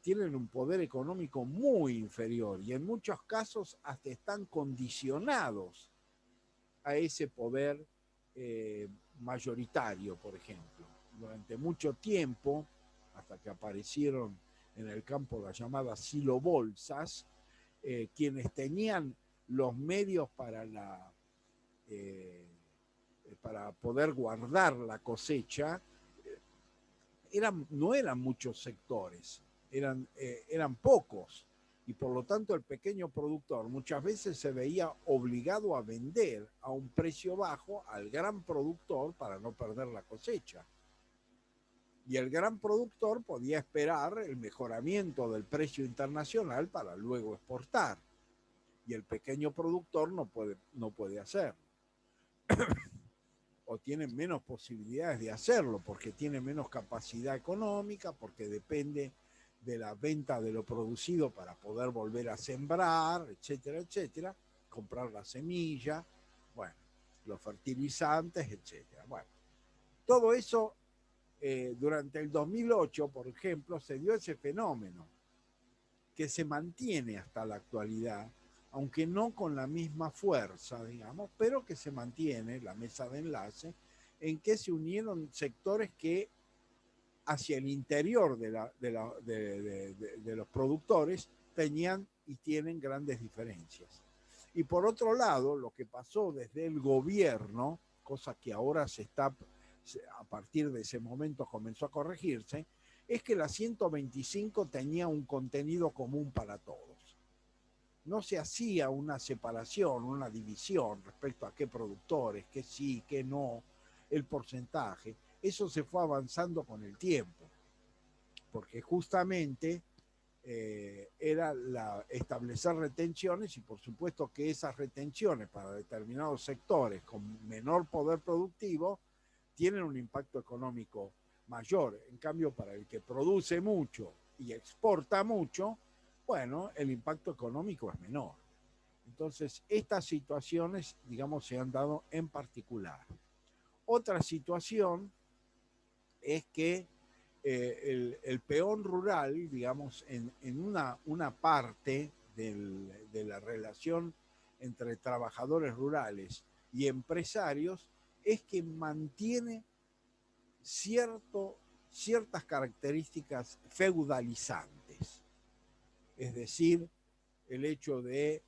tienen un poder económico muy inferior y en muchos casos hasta están condicionados a ese poder mayoritario, por ejemplo. Durante mucho tiempo, hasta que aparecieron en el campo las llamadas silobolsas, quienes tenían los medios eh, para poder guardar la cosecha, no eran muchos sectores, eran pocos, y por lo tanto el pequeño productor muchas veces se veía obligado a vender a un precio bajo al gran productor para no perder la cosecha. Y el gran productor podía esperar el mejoramiento del precio internacional para luego exportar. Y el pequeño productor no puede hacerlo. O tiene menos posibilidades de hacerlo porque tiene menos capacidad económica, porque depende de la venta de lo producido para poder volver a sembrar, etcétera, etcétera, comprar la semilla, bueno, los fertilizantes, etcétera. Bueno, todo eso durante el 2008, por ejemplo, se dio ese fenómeno que se mantiene hasta la actualidad, aunque no con la misma fuerza, digamos, pero que se mantiene la mesa de enlace, en que se unieron sectores que hacia el interior de los productores tenían y tienen grandes diferencias. Y por otro lado, lo que pasó desde el gobierno, cosa que ahora a partir de ese momento comenzó a corregirse, es que la 125 tenía un contenido común para todos. No se hacía una separación, una división respecto a qué productores, qué sí, qué no, el porcentaje. Eso se fue avanzando con el tiempo, porque justamente era establecer retenciones y por supuesto que esas retenciones para determinados sectores con menor poder productivo tienen un impacto económico mayor. En cambio, para el que produce mucho y exporta mucho, bueno, el impacto económico es menor. Entonces, estas situaciones, digamos, se han dado en particular. Otra situación es que el peón rural, digamos, en una parte de la relación entre trabajadores rurales y empresarios, es que mantiene ciertas características feudalizantes. Es decir, el hecho de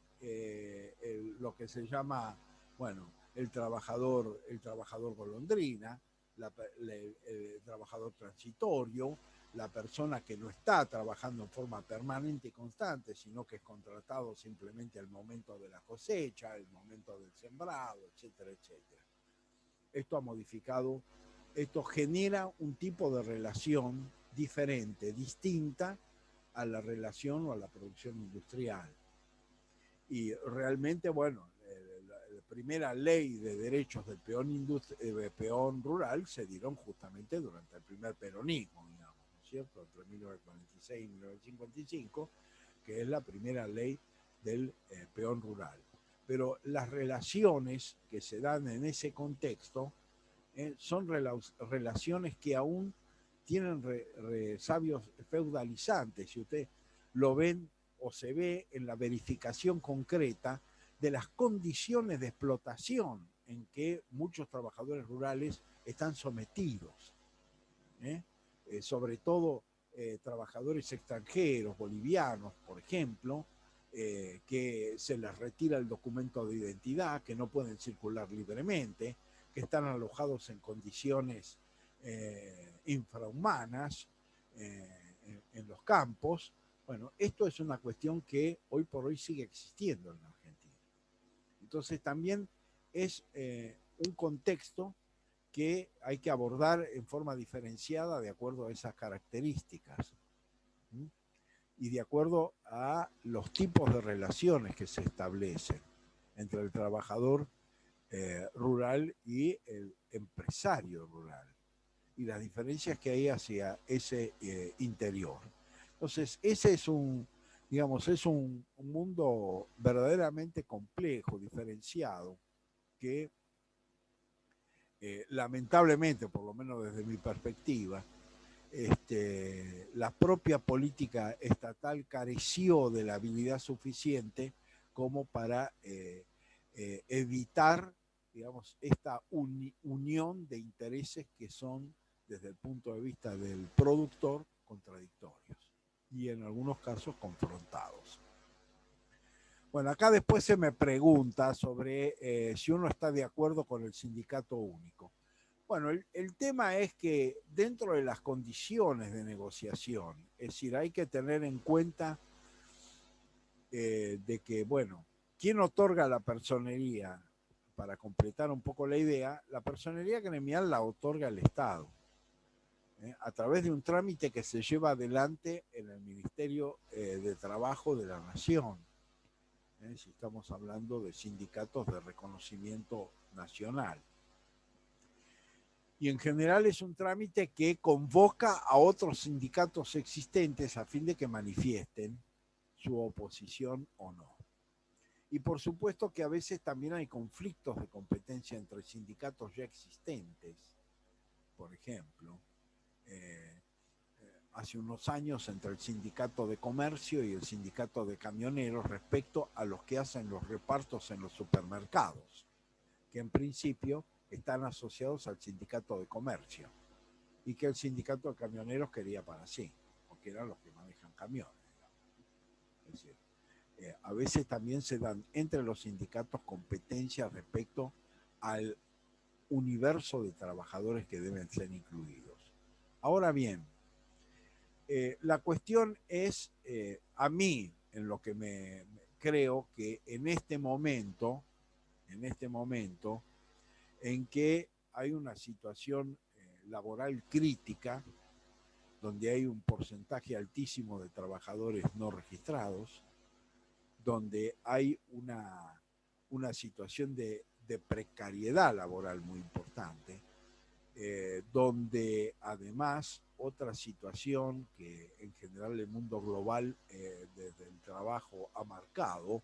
lo que se llama, bueno, el trabajador golondrina, el trabajador transitorio, la persona que no está trabajando en forma permanente y constante, sino que es contratado simplemente al momento de la cosecha, al momento del sembrado, etcétera, etcétera. Esto genera un tipo de relación diferente, distinta a la relación o a la producción industrial. Y realmente, bueno, la primera ley de derechos del peón rural se dieron justamente durante el primer peronismo, digamos, ¿no es cierto? Entre 1946 y 1955, que es la primera ley del peón rural. Pero las relaciones que se dan en ese contexto son relaciones que aún tienen resabios feudalizantes. Si usted lo ven o se ve en la verificación concreta de las condiciones de explotación en que muchos trabajadores rurales están sometidos. Sobre todo trabajadores extranjeros, bolivianos, por ejemplo, que se les retira el documento de identidad, que no pueden circular libremente, que están alojados en condiciones infrahumanas en los campos. Bueno, esto es una cuestión que hoy por hoy sigue existiendo en la Argentina. Entonces también es un contexto que hay que abordar en forma diferenciada de acuerdo a esas características y de acuerdo a los tipos de relaciones que se establecen entre el trabajador rural y el empresario rural y las diferencias que hay hacia ese interior. Entonces, ese es un mundo verdaderamente complejo, diferenciado, que lamentablemente, por lo menos desde mi perspectiva, la propia política estatal careció de la habilidad suficiente como para evitar, digamos, esta unión de intereses que son, desde el punto de vista del productor, contradictorios y en algunos casos confrontados. Bueno, acá después se me pregunta sobre si uno está de acuerdo con el sindicato único. Bueno, el tema es que dentro de las condiciones de negociación, es decir, hay que tener en cuenta de que, bueno, ¿quién otorga la personería? Para completar un poco la idea, la personería gremial la otorga el Estado, a través de un trámite que se lleva adelante en el Ministerio de Trabajo de la Nación. Si estamos hablando de sindicatos de reconocimiento nacional. Y en general es un trámite que convoca a otros sindicatos existentes a fin de que manifiesten su oposición o no. Y por supuesto que a veces también hay conflictos de competencia entre sindicatos ya existentes. Por ejemplo, hace unos años entre el sindicato de comercio y el sindicato de camioneros respecto a los que hacen los repartos en los supermercados, que en principio están asociados al sindicato de comercio y que el sindicato de camioneros quería para sí, porque eran los que manejan camiones. Es decir, a veces también se dan entre los sindicatos competencias respecto al universo de trabajadores que deben ser incluidos. Ahora bien, la cuestión es, a mí, en lo que creo que en este momento, en que hay una situación laboral crítica, donde hay un porcentaje altísimo de trabajadores no registrados, donde hay una situación de precariedad laboral muy importante, donde además otra situación que en general el mundo global desde el trabajo ha marcado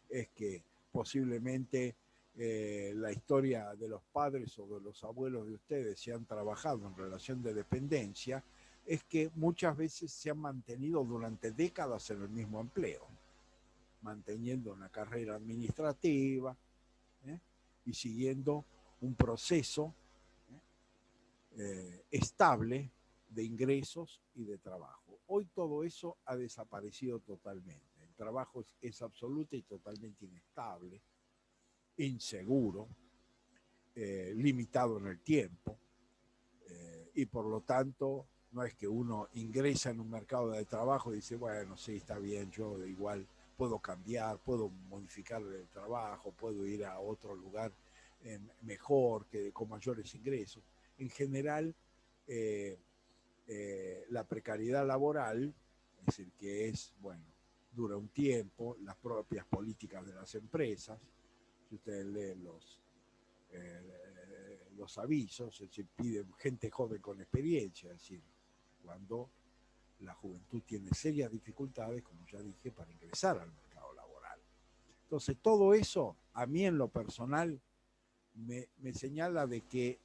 es que posiblemente la historia de los padres o de los abuelos de ustedes, si han trabajado en relación de dependencia, es que muchas veces se han mantenido durante décadas en el mismo empleo, manteniendo una carrera administrativa y siguiendo un proceso estable de ingresos y de trabajo. Hoy todo eso ha desaparecido totalmente. El trabajo es absoluto y totalmente inestable, inseguro, limitado en el tiempo, y por lo tanto no es que uno ingresa en un mercado de trabajo y dice, bueno, sí, está bien, yo igual puedo cambiar, puedo modificar el trabajo, puedo ir a otro lugar mejor, con mayores ingresos. En general, la precariedad laboral, es decir, que es, bueno, dura un tiempo, las propias políticas de las empresas, si ustedes leen los avisos, es decir, piden gente joven con experiencia, es decir, cuando la juventud tiene serias dificultades, como ya dije, para ingresar al mercado laboral. Entonces, todo eso, a mí en lo personal, me señala de que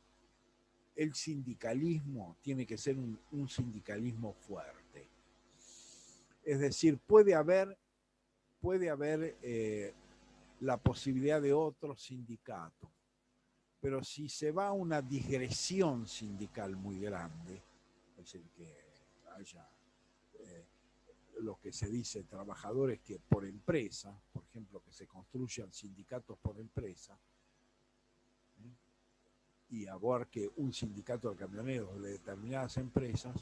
el sindicalismo tiene que ser un sindicalismo fuerte. Es decir, puede haber la posibilidad de otro sindicato, pero si se va a una digresión sindical muy grande, es decir, que haya lo que se dice trabajadores que por empresa, por ejemplo, que se construyan sindicatos por empresa, y abarque un sindicato de camioneros de determinadas empresas,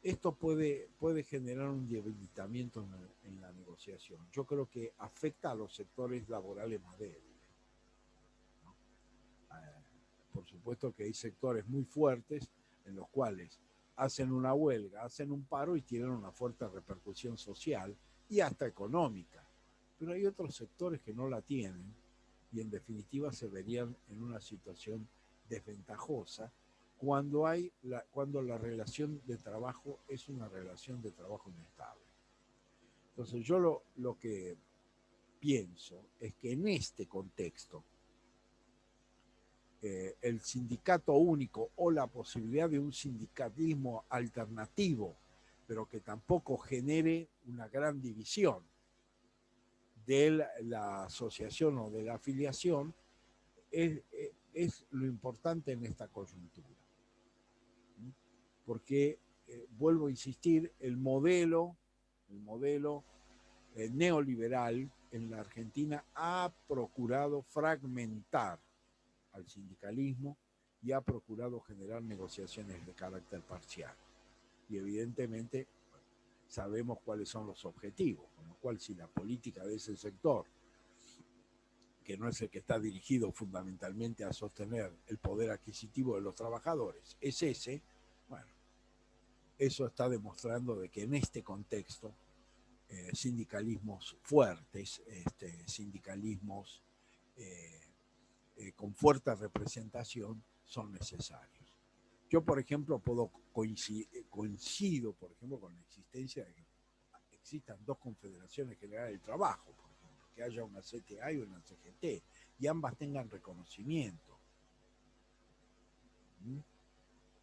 esto puede generar un debilitamiento en la negociación. Yo creo que afecta a los sectores laborales más débiles. Por supuesto que hay sectores muy fuertes en los cuales hacen una huelga, hacen un paro y tienen una fuerte repercusión social y hasta económica. Pero hay otros sectores que no la tienen y en definitiva se verían en una situación desventajosa cuando la relación de trabajo es una relación de trabajo inestable. Entonces yo lo que pienso es que en este contexto el sindicato único o la posibilidad de un sindicalismo alternativo, pero que tampoco genere una gran división de la asociación o de la afiliación, es lo importante en esta coyuntura. Porque, vuelvo a insistir, el modelo neoliberal en la Argentina ha procurado fragmentar al sindicalismo y ha procurado generar negociaciones de carácter parcial. Y evidentemente sabemos cuáles son los objetivos, con lo cual si la política de ese sector, que no es el que está dirigido fundamentalmente a sostener el poder adquisitivo de los trabajadores, es ese, bueno, eso está demostrando de que en este contexto sindicalismos fuertes, sindicalismos con fuerte representación son necesarios. Yo, por ejemplo, coincido, por ejemplo, con la existencia de que existan dos confederaciones generales del trabajo, por ejemplo, que haya una CTA y una CGT, y ambas tengan reconocimiento.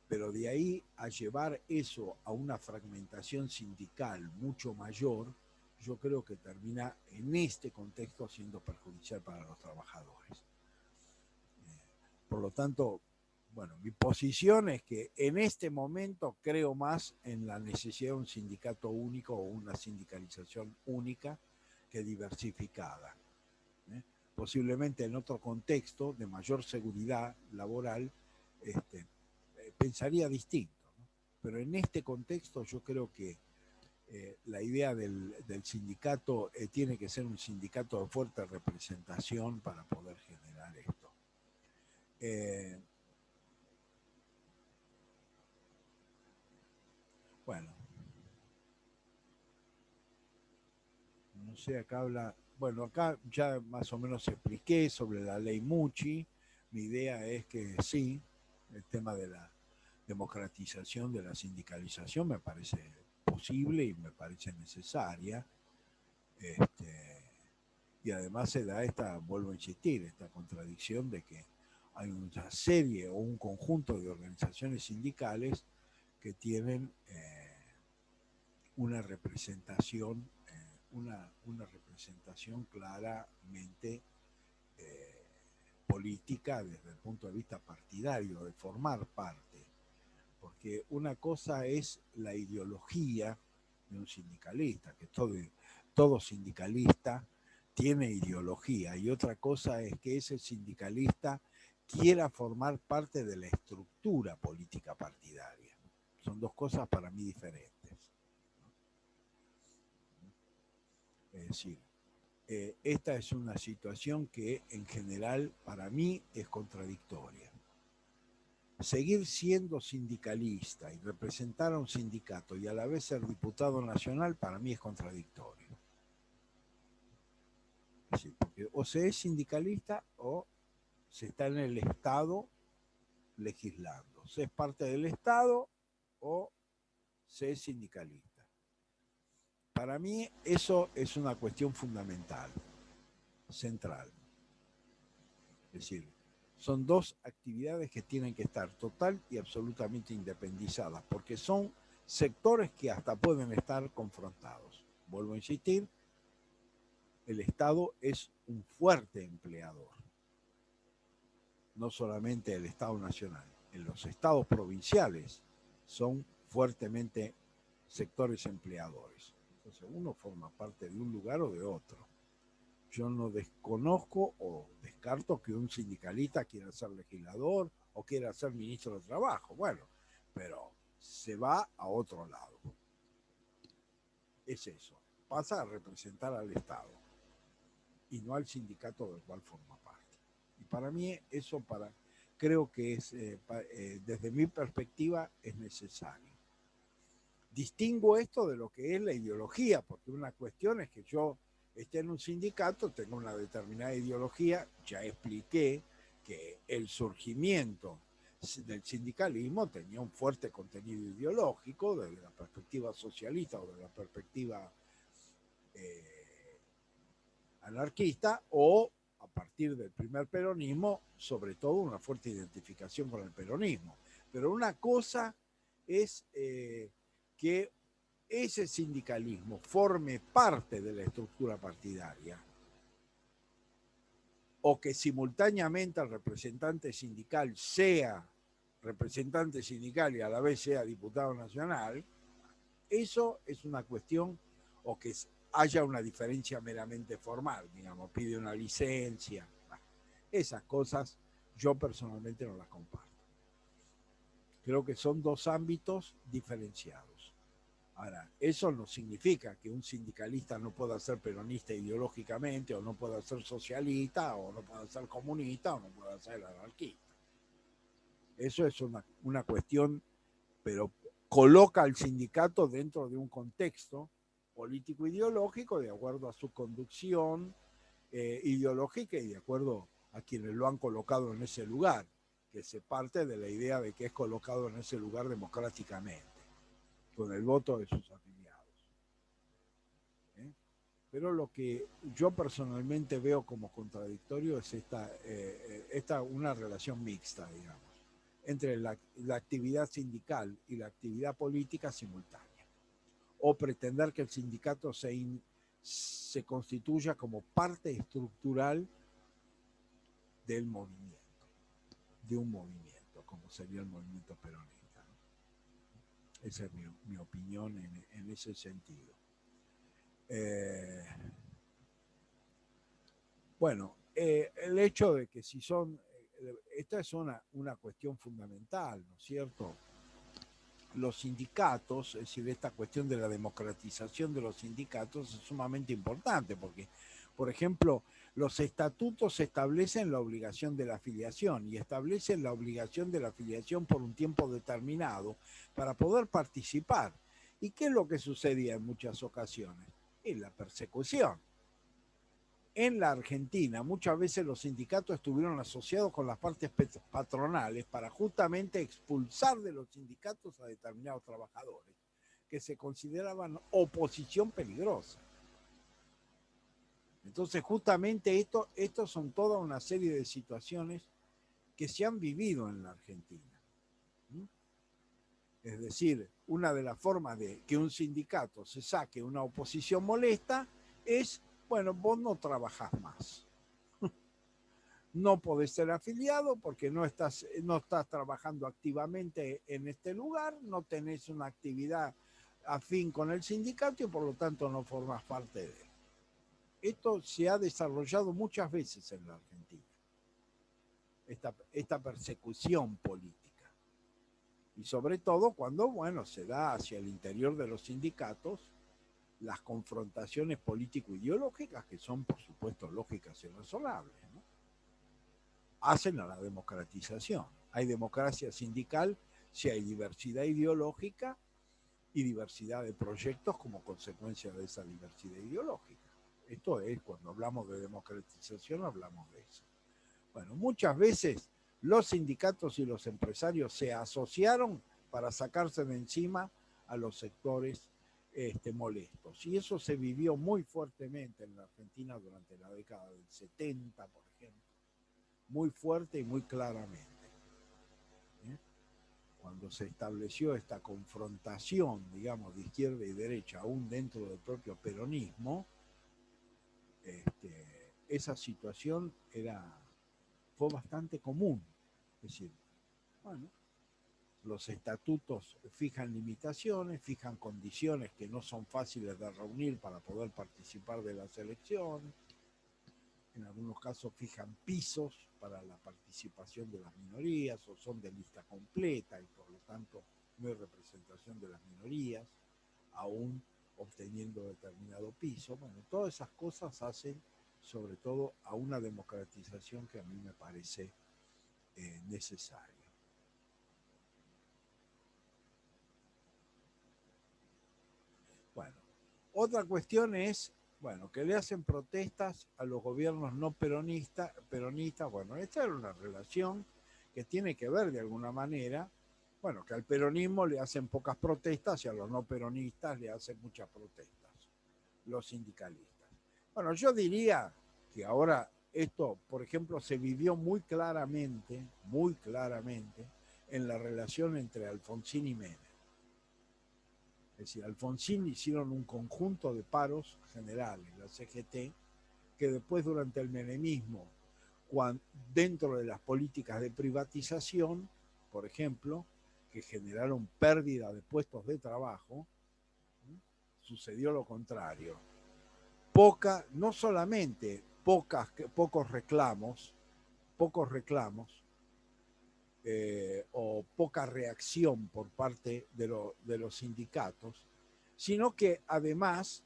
Pero de ahí a llevar eso a una fragmentación sindical mucho mayor, yo creo que termina en este contexto siendo perjudicial para los trabajadores. Por lo tanto, bueno, mi posición es que en este momento creo más en la necesidad de un sindicato único o una sindicalización única que diversificada. Posiblemente en otro contexto de mayor seguridad laboral, pensaría distinto, ¿no? Pero en este contexto yo creo que la idea del sindicato tiene que ser un sindicato de fuerte representación para poder generar esto. Bueno, no sé, acá habla, bueno, acá ya más o menos expliqué sobre la ley Mucci. Mi idea es que sí, el tema de la democratización de la sindicalización me parece posible y me parece necesaria. Y además se da esta, vuelvo a insistir, esta contradicción de que hay una serie o un conjunto de organizaciones sindicales que tienen una representación, una representación claramente política desde el punto de vista partidario, de formar parte. Porque una cosa es la ideología de un sindicalista, que todo sindicalista tiene ideología, y otra cosa es que ese sindicalista quiera formar parte de la estructura política partidaria. Son dos cosas para mí diferentes. Es decir, esta es una situación que en general para mí es contradictoria. Seguir siendo sindicalista y representar a un sindicato y a la vez ser diputado nacional para mí es contradictorio. Sí, porque o se es sindicalista o se está en el Estado legislando. Se es parte del Estado o se es sindicalista. Para mí eso es una cuestión fundamental, central. Es decir, son dos actividades que tienen que estar total y absolutamente independizadas, porque son sectores que hasta pueden estar confrontados. Vuelvo a insistir, el Estado es un fuerte empleador, no solamente el Estado nacional. En los estados provinciales son fuertemente sectores empleadores. Entonces uno forma parte de un lugar o de otro. Yo no desconozco o descarto que un sindicalista quiera ser legislador o quiera ser ministro de Trabajo. Bueno, pero se va a otro lado. Es eso. Pasa a representar al Estado y no al sindicato del cual forma parte. Y para mí eso creo que es, desde mi perspectiva, es necesario. Distingo esto de lo que es la ideología, porque una cuestión es que yo esté en un sindicato, tengo una determinada ideología, ya expliqué que el surgimiento del sindicalismo tenía un fuerte contenido ideológico desde la perspectiva socialista o desde la perspectiva anarquista, o a partir del primer peronismo, sobre todo una fuerte identificación con el peronismo. Pero una cosa es que ese sindicalismo forme parte de la estructura partidaria o que simultáneamente el representante sindical sea representante sindical y a la vez sea diputado nacional. Eso es una cuestión, o que haya una diferencia meramente formal, digamos, pide una licencia. Esas cosas yo personalmente no las comparto. Creo que son dos ámbitos diferenciados. Ahora, eso no significa que un sindicalista no pueda ser peronista ideológicamente, o no pueda ser socialista, o no pueda ser comunista, o no pueda ser anarquista. Eso es una cuestión, pero coloca al sindicato dentro de un contexto político-ideológico de acuerdo a su conducción ideológica y de acuerdo a quienes lo han colocado en ese lugar, que se parte de la idea de que es colocado en ese lugar democráticamente, con el voto de sus afiliados. Pero lo que yo personalmente veo como contradictorio es una relación mixta, digamos, entre la actividad sindical y la actividad política simultánea. O pretender que el sindicato se constituya como parte estructural del movimiento, de un movimiento, como sería el movimiento peronista, ¿no? Esa es mi opinión en ese sentido. Bueno, el hecho de que si son, esta es una cuestión fundamental, ¿no es cierto? Los sindicatos, es decir, esta cuestión de la democratización de los sindicatos es sumamente importante porque, por ejemplo, los estatutos establecen la obligación de la afiliación y establecen la obligación de la afiliación por un tiempo determinado para poder participar. ¿Y qué es lo que sucedía en muchas ocasiones? Es la persecución. En la Argentina, muchas veces los sindicatos estuvieron asociados con las partes patronales para justamente expulsar de los sindicatos a determinados trabajadores que se consideraban oposición peligrosa. Entonces, justamente esto son toda una serie de situaciones que se han vivido en la Argentina. Es decir, una de las formas de que un sindicato se saque una oposición molesta es, bueno, vos no trabajás más. No podés ser afiliado porque no estás trabajando activamente en este lugar, no tenés una actividad afín con el sindicato y por lo tanto no formas parte de él. Esto se ha desarrollado muchas veces en la Argentina, esta persecución política. Y sobre todo cuando, bueno, se da hacia el interior de los sindicatos las confrontaciones político-ideológicas que son, por supuesto, lógicas y razonables, ¿no? Hacen a la democratización. Hay democracia sindical si hay diversidad ideológica y diversidad de proyectos como consecuencia de esa diversidad ideológica. Esto es, cuando hablamos de democratización, hablamos de eso. Bueno, muchas veces los sindicatos y los empresarios se asociaron para sacarse de encima a los sectores molestos. Y eso se vivió muy fuertemente en la Argentina durante la década del 70, por ejemplo. Muy fuerte y muy claramente. Cuando se estableció esta confrontación, digamos, de izquierda y derecha, aún dentro del propio peronismo, esa situación fue bastante común. Es decir, bueno, los estatutos fijan limitaciones, fijan condiciones que no son fáciles de reunir para poder participar de las elecciones. En algunos casos fijan pisos para la participación de las minorías o son de lista completa y por lo tanto no hay representación de las minorías, aún obteniendo determinado piso. Bueno, todas esas cosas hacen sobre todo a una democratización que a mí me parece necesaria. Bueno, otra cuestión es, bueno, que le hacen protestas a los gobiernos no peronistas. Bueno, esta era una relación que tiene que ver de alguna manera, bueno, que al peronismo le hacen pocas protestas y a los no peronistas le hacen muchas protestas, los sindicalistas. Bueno, yo diría que ahora Esto, por ejemplo, se vivió muy claramente, en la relación entre Alfonsín y Menem. Es decir, Alfonsín hicieron un conjunto de paros generales, la CGT, que después durante el menemismo, dentro de las políticas de privatización, por ejemplo, que generaron pérdida de puestos de trabajo, sucedió lo contrario. No solamente pocos reclamos, o poca reacción por parte de los sindicatos, sino que además,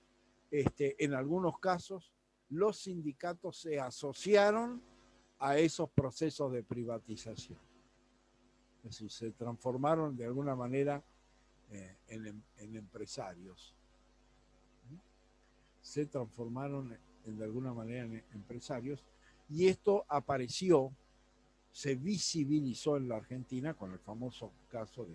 en algunos casos, los sindicatos se asociaron a esos procesos de privatización. Es decir, se transformaron de alguna manera en empresarios. Se transformaron de alguna manera en empresarios, y esto se visibilizó en la Argentina con el famoso caso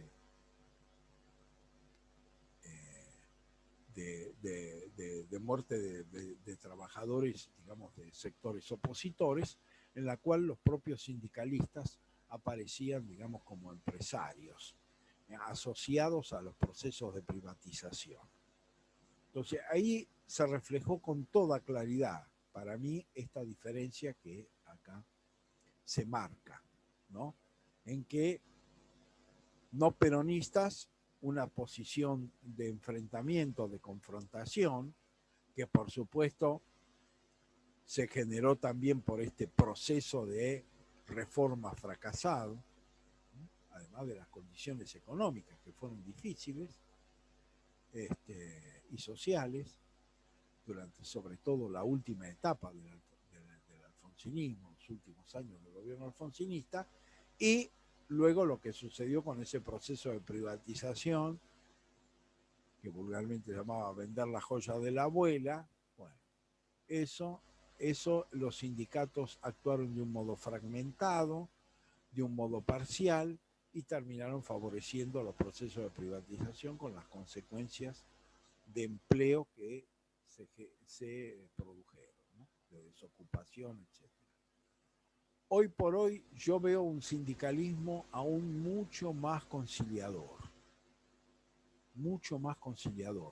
de muerte de trabajadores, digamos, de sectores opositores, en la cual los propios sindicalistas aparecían, digamos, como empresarios, asociados a los procesos de privatización. Entonces ahí se reflejó con toda claridad, para mí, esta diferencia que acá se marca, ¿no? En que no peronistas, una posición de enfrentamiento, de confrontación, que por supuesto se generó también por este proceso de reforma fracasado, además de las condiciones económicas que fueron difíciles y sociales, durante sobre todo la última etapa del alfonsinismo, los últimos años del gobierno alfonsinista, y luego lo que sucedió con ese proceso de privatización, que vulgarmente llamaba vender la joya de la abuela. Bueno, eso los sindicatos actuaron de un modo fragmentado, de un modo parcial, y terminaron favoreciendo los procesos de privatización con las consecuencias de empleo que se produjeron, ¿no? De desocupación, etc. Hoy por hoy yo veo un sindicalismo aún mucho más conciliador.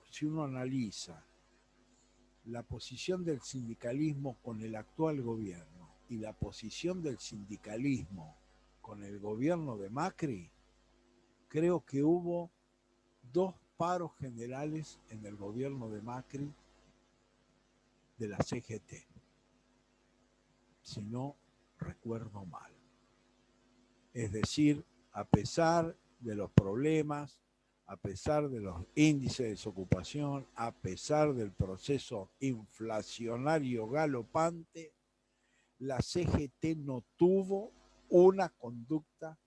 Si uno analiza la posición del sindicalismo con el actual gobierno y la posición del sindicalismo con el gobierno de Macri, creo que hubo 2 paros generales en el gobierno de Macri de la CGT, si no recuerdo mal. Es decir, a pesar de los problemas, a pesar de los índices de desocupación, a pesar del proceso inflacionario galopante, la CGT no tuvo una conducta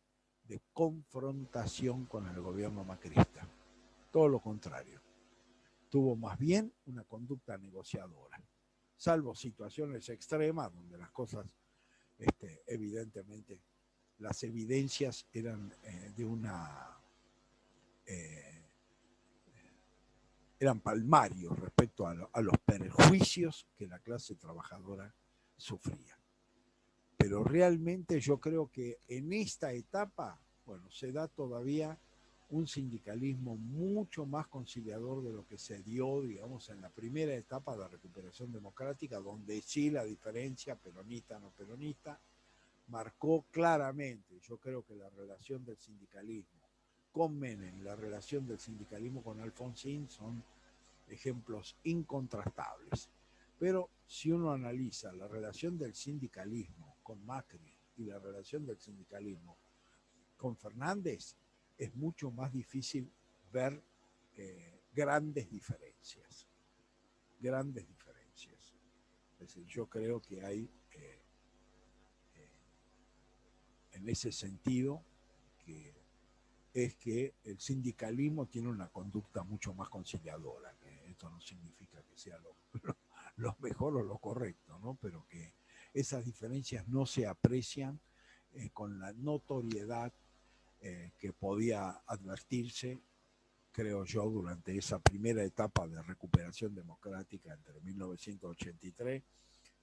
de confrontación con el gobierno macrista. Todo lo contrario. Tuvo más bien una conducta negociadora, salvo situaciones extremas donde las cosas, evidentemente, las evidencias eran eran palmarios respecto a los perjuicios que la clase trabajadora sufría. Pero realmente yo creo que en esta etapa, bueno, se da todavía un sindicalismo mucho más conciliador de lo que se dio, digamos, en la primera etapa de la recuperación democrática, donde sí la diferencia peronista-no peronista marcó claramente. Yo creo que la relación del sindicalismo con Menem, la relación del sindicalismo con Alfonsín son ejemplos incontrastables. Pero si uno analiza la relación del sindicalismo con Macri y la relación del sindicalismo con Fernández, es mucho más difícil ver grandes diferencias. Es decir, yo creo que hay en ese sentido es que el sindicalismo tiene una conducta mucho más conciliadora. Que esto no significa que sea lo mejor o lo correcto, ¿no? Pero que esas diferencias no se aprecian con la notoriedad que podía advertirse, creo yo, durante esa primera etapa de recuperación democrática entre 1983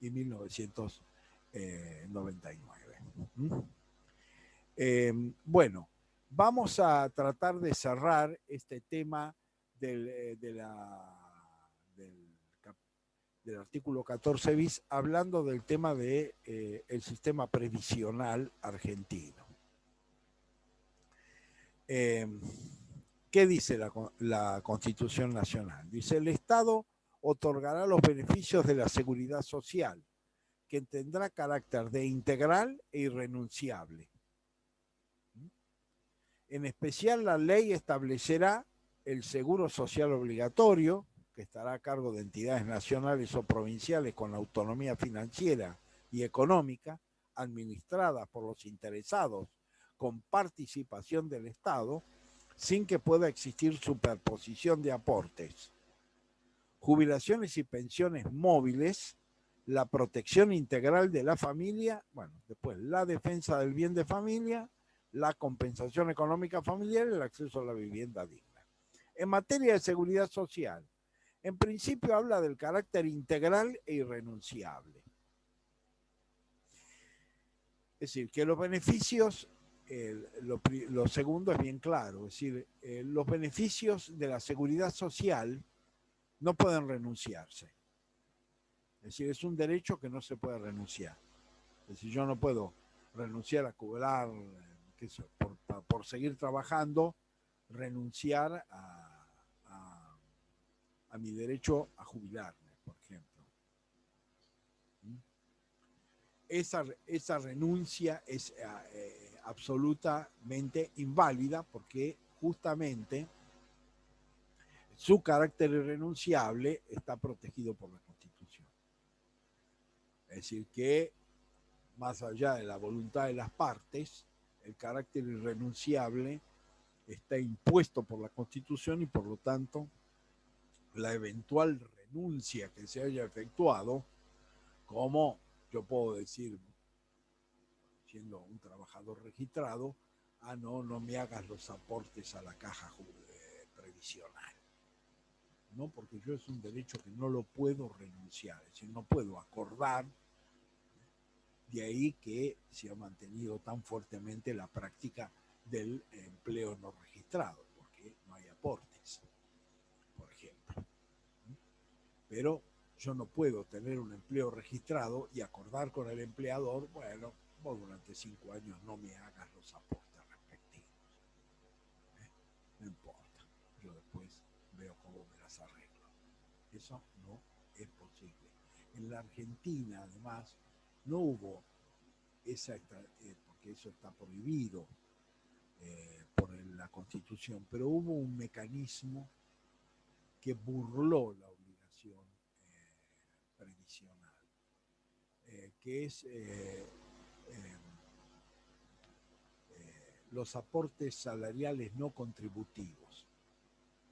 y 1990. 99. Bueno, vamos a tratar de cerrar este tema del, del artículo 14 bis hablando del tema de el sistema previsional argentino. ¿Qué dice la Constitución Nacional? Dice: el Estado otorgará los beneficios de la seguridad social, que tendrá carácter de integral e irrenunciable. En especial, la ley establecerá el seguro social obligatorio, que estará a cargo de entidades nacionales o provinciales con autonomía financiera y económica, administradas por los interesados con participación del Estado, sin que pueda existir superposición de aportes. Jubilaciones y pensiones móviles, la protección integral de la familia, bueno, después la defensa del bien de familia, la compensación económica familiar y el acceso a la vivienda digna. En materia de seguridad social, en principio habla del carácter integral e irrenunciable. Es decir, que los beneficios, lo segundo es bien claro, es decir, los beneficios de la seguridad social no pueden renunciarse. Es decir, es un derecho que no se puede renunciar. Es decir, yo no puedo renunciar a cobrar, por seguir trabajando, renunciar a mi derecho a jubilarme, por ejemplo. Esa renuncia es absolutamente inválida porque justamente su carácter irrenunciable está protegido por la Constitución. Es decir, que más allá de la voluntad de las partes, el carácter irrenunciable está impuesto por la Constitución y por lo tanto la eventual renuncia que se haya efectuado, como yo puedo decir, siendo un trabajador registrado, no me hagas los aportes a la caja previsional. No, porque yo es un derecho que no lo puedo renunciar, es decir, no puedo acordar. De ahí que se ha mantenido tan fuertemente la práctica del empleo no registrado, porque no hay aportes, por ejemplo. Pero yo no puedo tener un empleo registrado y acordar con el empleador, bueno, vos durante 5 años no me hagas los aportes respectivos. No importa, yo después veo cómo me las arreglo. Eso no es posible. En la Argentina, además, no hubo porque eso está prohibido por la Constitución, pero hubo un mecanismo que burló la obligación previsional, que es los aportes salariales no contributivos.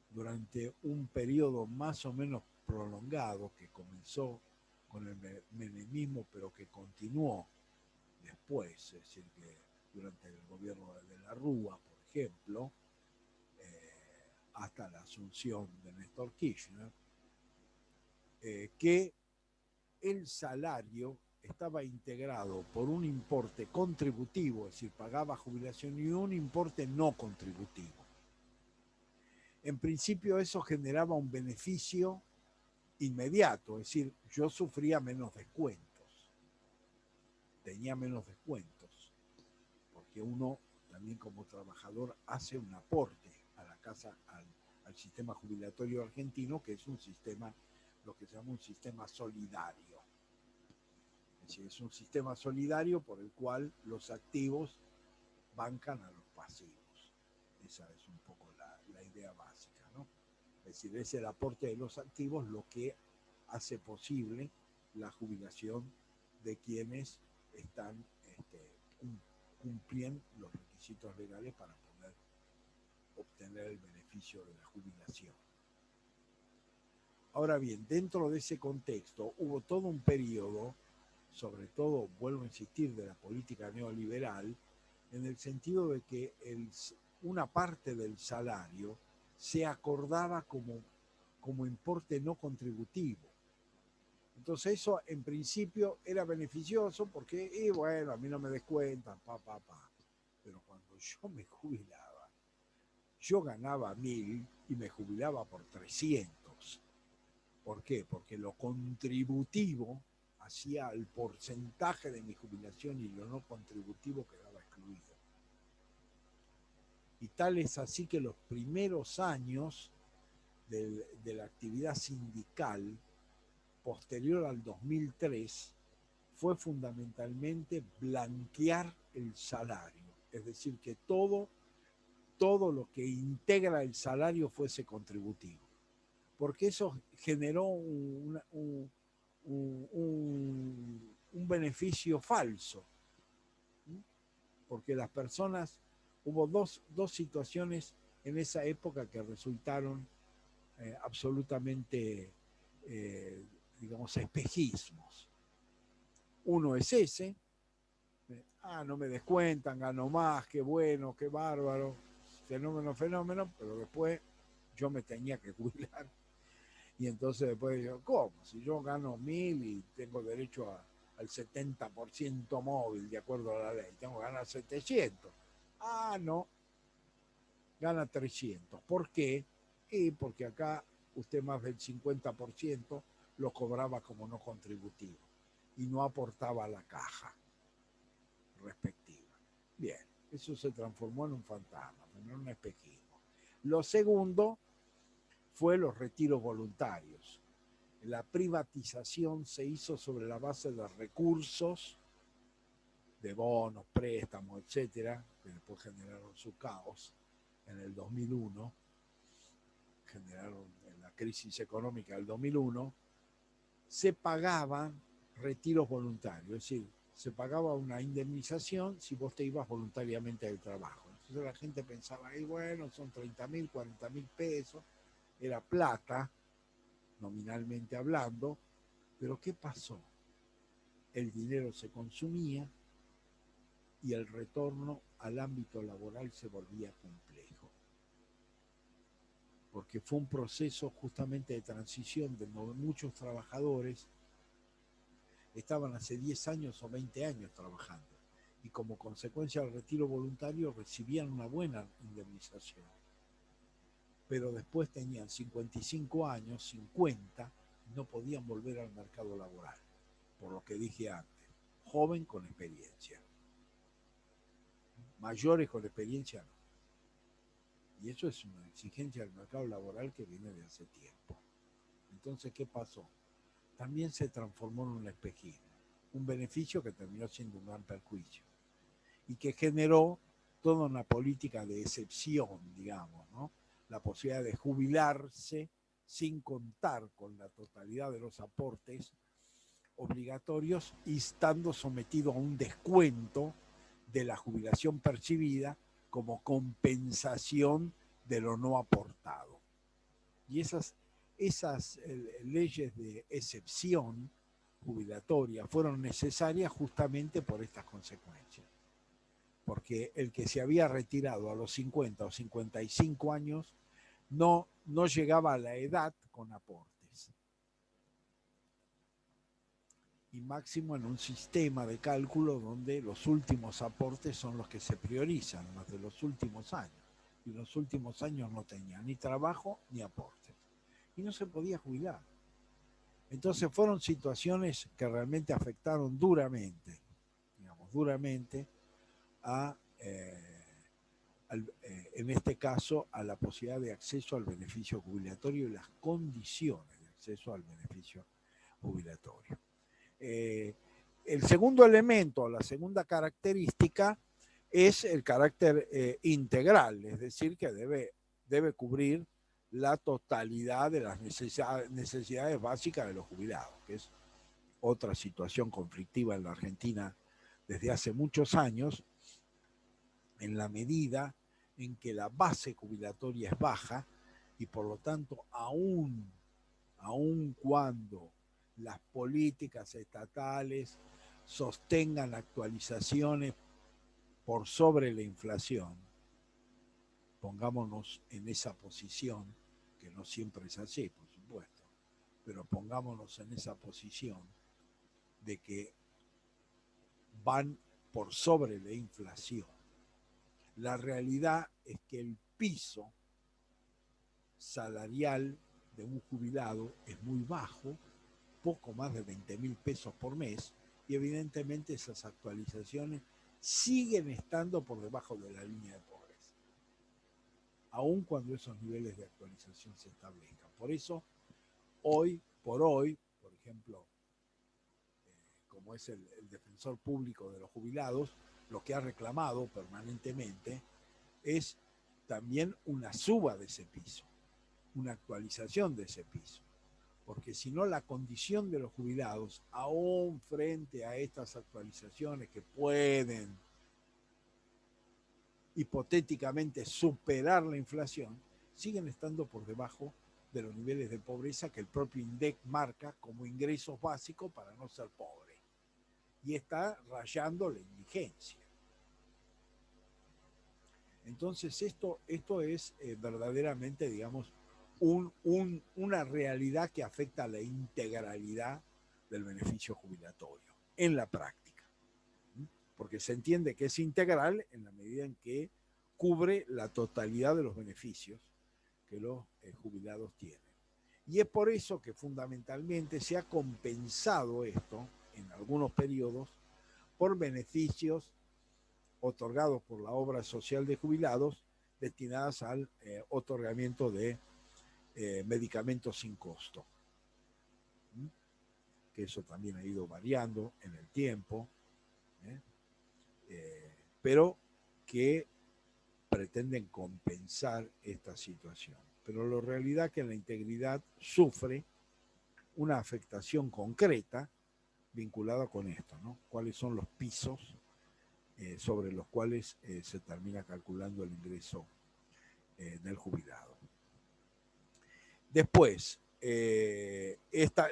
Durante un periodo más o menos prolongado que comenzó con el menemismo, pero que continuó después, es decir, que durante el gobierno de la Rúa, por ejemplo, hasta la asunción de Néstor Kirchner, que el salario estaba integrado por un importe contributivo, es decir, pagaba jubilación, y un importe no contributivo. En principio eso generaba un beneficio inmediato, es decir, yo sufría menos descuentos, tenía menos descuentos, porque uno también como trabajador hace un aporte a la casa, al sistema jubilatorio argentino, que es un sistema, lo que se llama un sistema solidario. Es decir, es un sistema solidario por el cual los activos bancan a los pasivos. Esa es un poco la idea básica, ¿no? Es decir, es el aporte de los activos lo que hace posible la jubilación de quienes están cumpliendo los requisitos legales para poder obtener el beneficio de la jubilación. Ahora bien, dentro de ese contexto hubo todo un periodo, sobre todo, vuelvo a insistir, de la política neoliberal, en el sentido de que una parte del salario se acordaba como importe no contributivo. Entonces eso en principio era beneficioso porque, y bueno, a mí no me descuentan, pa. Pero cuando yo me jubilaba, yo ganaba 1.000 y me jubilaba por 300. ¿Por qué? Porque lo contributivo hacía el porcentaje de mi jubilación y lo no contributivo quedaba excluido. Y tal es así que los primeros años de la actividad sindical posterior al 2003 fue fundamentalmente blanquear el salario, es decir, que todo lo que integra el salario fuese contributivo, porque eso generó un beneficio falso, porque las personas, hubo dos situaciones en esa época que resultaron absolutamente, digamos, espejismos. Uno es ese, no me descuentan, gano más, qué bueno, qué bárbaro, fenómeno, pero después yo me tenía que jubilar. Y entonces después digo, ¿cómo? Si yo gano 1.000 y tengo derecho al 70% móvil, de acuerdo a la ley, tengo que ganar 700. No, gana 300. ¿Por qué? Porque acá usted más del 50% lo cobraba como no contributivo y no aportaba a la caja respectiva. Bien, eso se transformó en un fantasma, en un espejismo. Lo segundo fue los retiros voluntarios. La privatización se hizo sobre la base de recursos, de bonos, préstamos, etcétera, que después generaron su caos en el 2001, generaron en la crisis económica del 2001, se pagaban retiros voluntarios, es decir, se pagaba una indemnización si vos te ibas voluntariamente del trabajo. Entonces la gente pensaba, bueno, son 30.000, 40.000 pesos, era plata, nominalmente hablando, pero ¿qué pasó? El dinero se consumía y el retorno al ámbito laboral se volvía complejo. Porque fue un proceso justamente de transición de muchos trabajadores estaban hace 10 años o 20 años trabajando y como consecuencia del retiro voluntario recibían una buena indemnización. Pero después tenían 55 años, 50, y no podían volver al mercado laboral. Por lo que dije antes, joven con experiencia. Mayores con experiencia no. Y eso es una exigencia del mercado laboral que viene de hace tiempo. Entonces, ¿qué pasó? También se transformó en un espejismo, un beneficio que terminó siendo un gran perjuicio y que generó toda una política de excepción, digamos, ¿no? La posibilidad de jubilarse sin contar con la totalidad de los aportes obligatorios y estando sometido a un descuento de la jubilación percibida como compensación de lo no aportado. Y esas leyes de excepción jubilatoria fueron necesarias justamente por estas consecuencias. Porque el que se había retirado a los 50 o 55 años no llegaba a la edad con aportes. Y máximo en un sistema de cálculo donde los últimos aportes son los que se priorizan, los de los últimos años. Y los últimos años no tenía ni trabajo ni aportes. Y no se podía jubilar. Entonces fueron situaciones que realmente afectaron duramente, digamos, duramente en este caso, a la posibilidad de acceso al beneficio jubilatorio y las condiciones de acceso al beneficio jubilatorio. El segundo elemento, la segunda característica, es el carácter integral, es decir, que debe cubrir la totalidad de las necesidades básicas de los jubilados, que es otra situación conflictiva en la Argentina desde hace muchos años, en la medida en que la base jubilatoria es baja y por lo tanto aun cuando las políticas estatales sostengan actualizaciones por sobre la inflación, pongámonos en esa posición, que no siempre es así, por supuesto, pero pongámonos en esa posición de que van por sobre la inflación. La realidad es que el piso salarial de un jubilado es muy bajo, poco más de 20.000 pesos por mes, y evidentemente esas actualizaciones siguen estando por debajo de la línea de pobreza, aun cuando esos niveles de actualización se establezcan. Por eso, hoy por hoy, por ejemplo, como es el defensor público de los jubilados, lo que ha reclamado permanentemente es también una suba de ese piso, una actualización de ese piso, porque si no la condición de los jubilados, aún frente a estas actualizaciones que pueden hipotéticamente superar la inflación, siguen estando por debajo de los niveles de pobreza que el propio INDEC marca como ingresos básicos para no ser pobre, y está rayando la indigencia. Entonces esto es verdaderamente, digamos, una realidad que afecta a la integralidad del beneficio jubilatorio en la práctica, porque se entiende que es integral en la medida en que cubre la totalidad de los beneficios que los jubilados tienen. Y es por eso que fundamentalmente se ha compensado esto en algunos periodos por beneficios otorgados por la obra social de jubilados destinadas al otorgamiento de medicamentos sin costo. Que eso también ha ido variando en el tiempo, pero que pretenden compensar esta situación. Pero la realidad es que la integridad sufre una afectación concreta vinculada con esto, ¿no? ¿Cuáles son los pisos sobre los cuales se termina calculando el ingreso del jubilado? Después,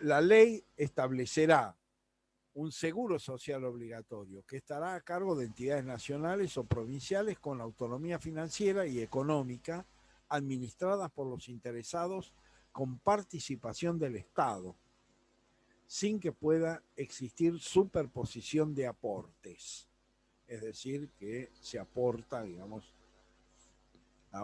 la ley establecerá un seguro social obligatorio que estará a cargo de entidades nacionales o provinciales con autonomía financiera y económica, administradas por los interesados con participación del Estado, sin que pueda existir superposición de aportes. Es decir, que se aporta, digamos, a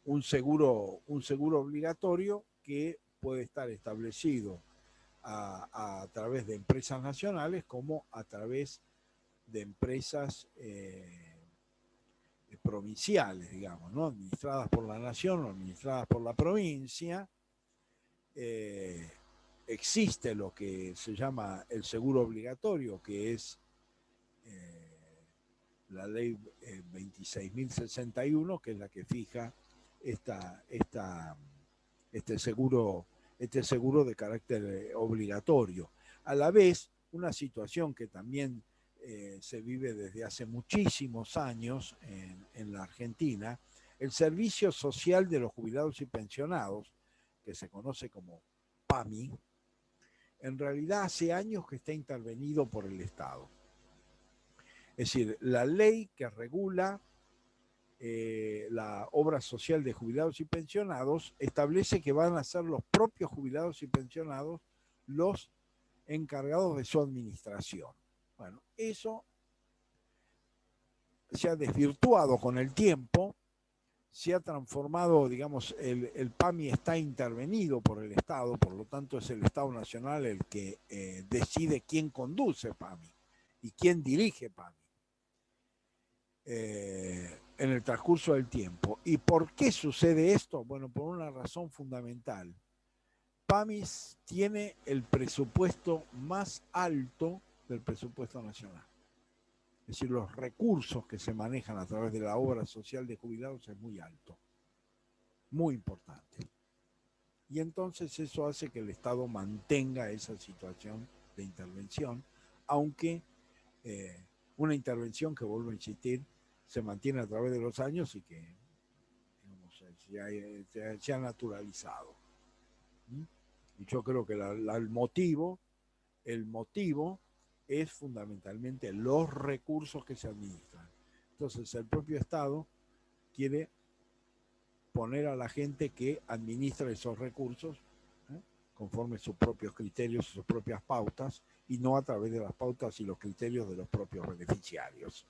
un seguro obligatorio que puede estar establecido a través de empresas nacionales como a través de empresas provinciales, digamos, ¿no? Administradas por la nación o administradas por la provincia. Existe lo que se llama el seguro obligatorio, que es la ley 26.061, que es la que fija este seguro de carácter obligatorio. A la vez, una situación que también se vive desde hace muchísimos años en la Argentina, el Servicio Social de los Jubilados y Pensionados, que se conoce como PAMI, en realidad hace años que está intervenido por el Estado. Es decir, la ley que regula la obra social de jubilados y pensionados establece que van a ser los propios jubilados y pensionados los encargados de su administración. Bueno, eso se ha desvirtuado con el tiempo, se ha transformado, digamos, el PAMI está intervenido por el Estado, por lo tanto es el Estado Nacional el que decide quién conduce PAMI y quién dirige PAMI. En el transcurso del tiempo. ¿Y por qué sucede esto? Bueno, por una razón fundamental. PAMIS tiene el presupuesto más alto del presupuesto nacional. Es decir, los recursos que se manejan a través de la obra social de jubilados es muy alto, muy importante. Y entonces eso hace que el Estado mantenga esa situación de intervención, aunque una intervención que, vuelvo a insistir, se mantiene a través de los años y que, digamos, se ha naturalizado. Y yo creo que el motivo es fundamentalmente los recursos que se administran. Entonces el propio Estado quiere poner a la gente que administra esos recursos, ¿eh? Conforme sus propios criterios, sus propias pautas, y no a través de las pautas y los criterios de los propios beneficiarios.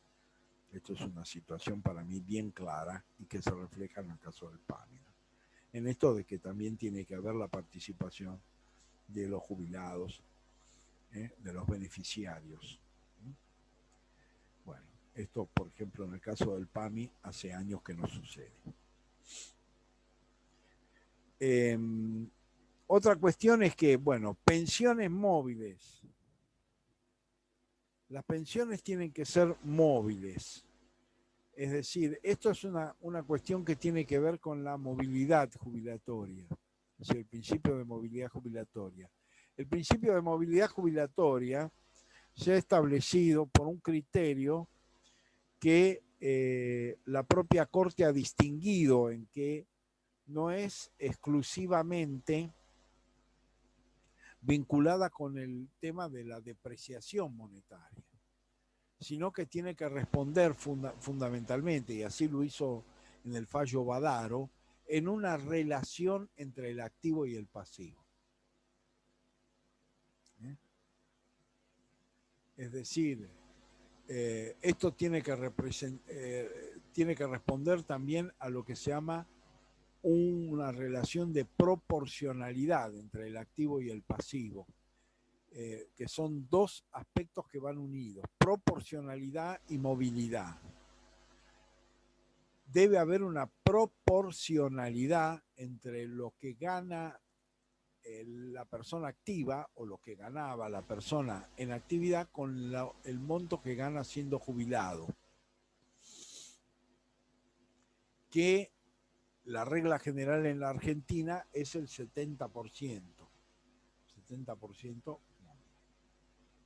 Esto es una situación para mí bien clara y que se refleja en el caso del PAMI, ¿no? En esto de que también tiene que haber la participación de los jubilados, de los beneficiarios. Bueno, esto, por ejemplo, en el caso del PAMI, hace años que no sucede. Otra cuestión es que, bueno, pensiones móviles. Las pensiones tienen que ser móviles. Es decir, esto es una cuestión que tiene que ver con la movilidad jubilatoria. Es decir, el principio de movilidad jubilatoria. El principio de movilidad jubilatoria se ha establecido por un criterio que la propia Corte ha distinguido, en que no es exclusivamente vinculada con el tema de la depreciación monetaria, sino que tiene que responder fundamentalmente, y así lo hizo en el fallo Badaro, en una relación entre el activo y el pasivo. Es decir, esto tiene que responder también a lo que se llama una relación de proporcionalidad entre el activo y el pasivo, que son dos aspectos que van unidos, proporcionalidad y movilidad. Debe haber una proporcionalidad entre lo que gana la persona activa o lo que ganaba la persona en actividad con el monto que gana siendo jubilado. Que la regla general en la Argentina es el 70%. 70%.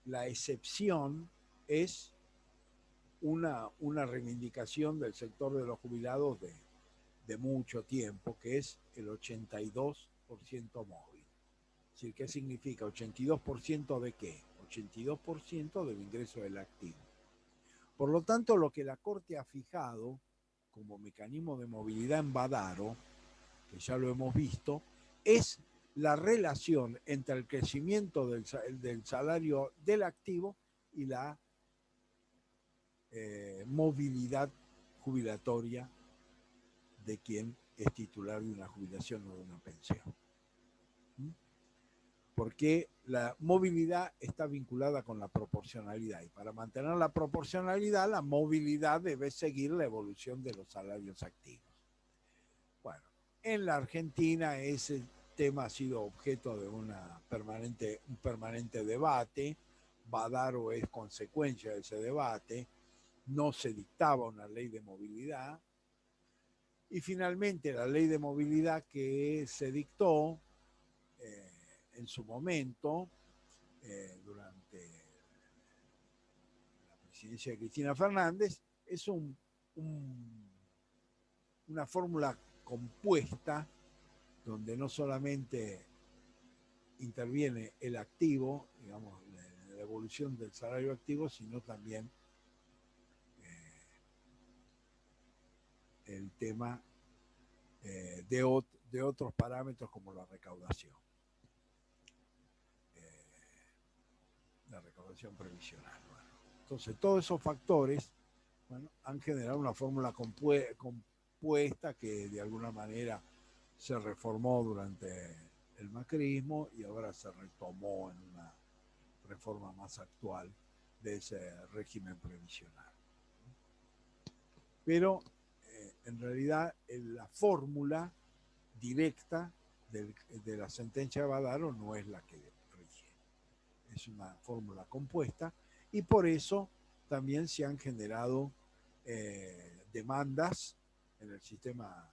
La excepción es una reivindicación del sector de los jubilados de mucho tiempo, que es el 82% móvil. Es decir, ¿qué significa? ¿82% de qué? 82% del ingreso del activo. Por lo tanto, lo que la Corte ha fijado como mecanismo de movilidad en Badaro, que ya lo hemos visto, es la relación entre el crecimiento del salario del activo y la movilidad jubilatoria de quien es titular de una jubilación o de una pensión. Porque la movilidad está vinculada con la proporcionalidad, y para mantener la proporcionalidad, la movilidad debe seguir la evolución de los salarios activos. Bueno, en la Argentina ese tema ha sido objeto de un permanente debate. Badaro es consecuencia de ese debate. No se dictaba una ley de movilidad, y finalmente la ley de movilidad que se dictó en su momento, durante la presidencia de Cristina Fernández, es una fórmula compuesta donde no solamente interviene el activo, digamos, la evolución del salario activo, sino también el tema de otros parámetros como la recaudación previsional. Bueno, entonces, todos esos factores, bueno, han generado una fórmula compuesta que de alguna manera se reformó durante el macrismo y ahora se retomó en una reforma más actual de ese régimen previsional. Pero en realidad la fórmula directa de la sentencia de Badaro no es la que rige. Es una fórmula compuesta, y por eso también se han generado demandas en el sistema,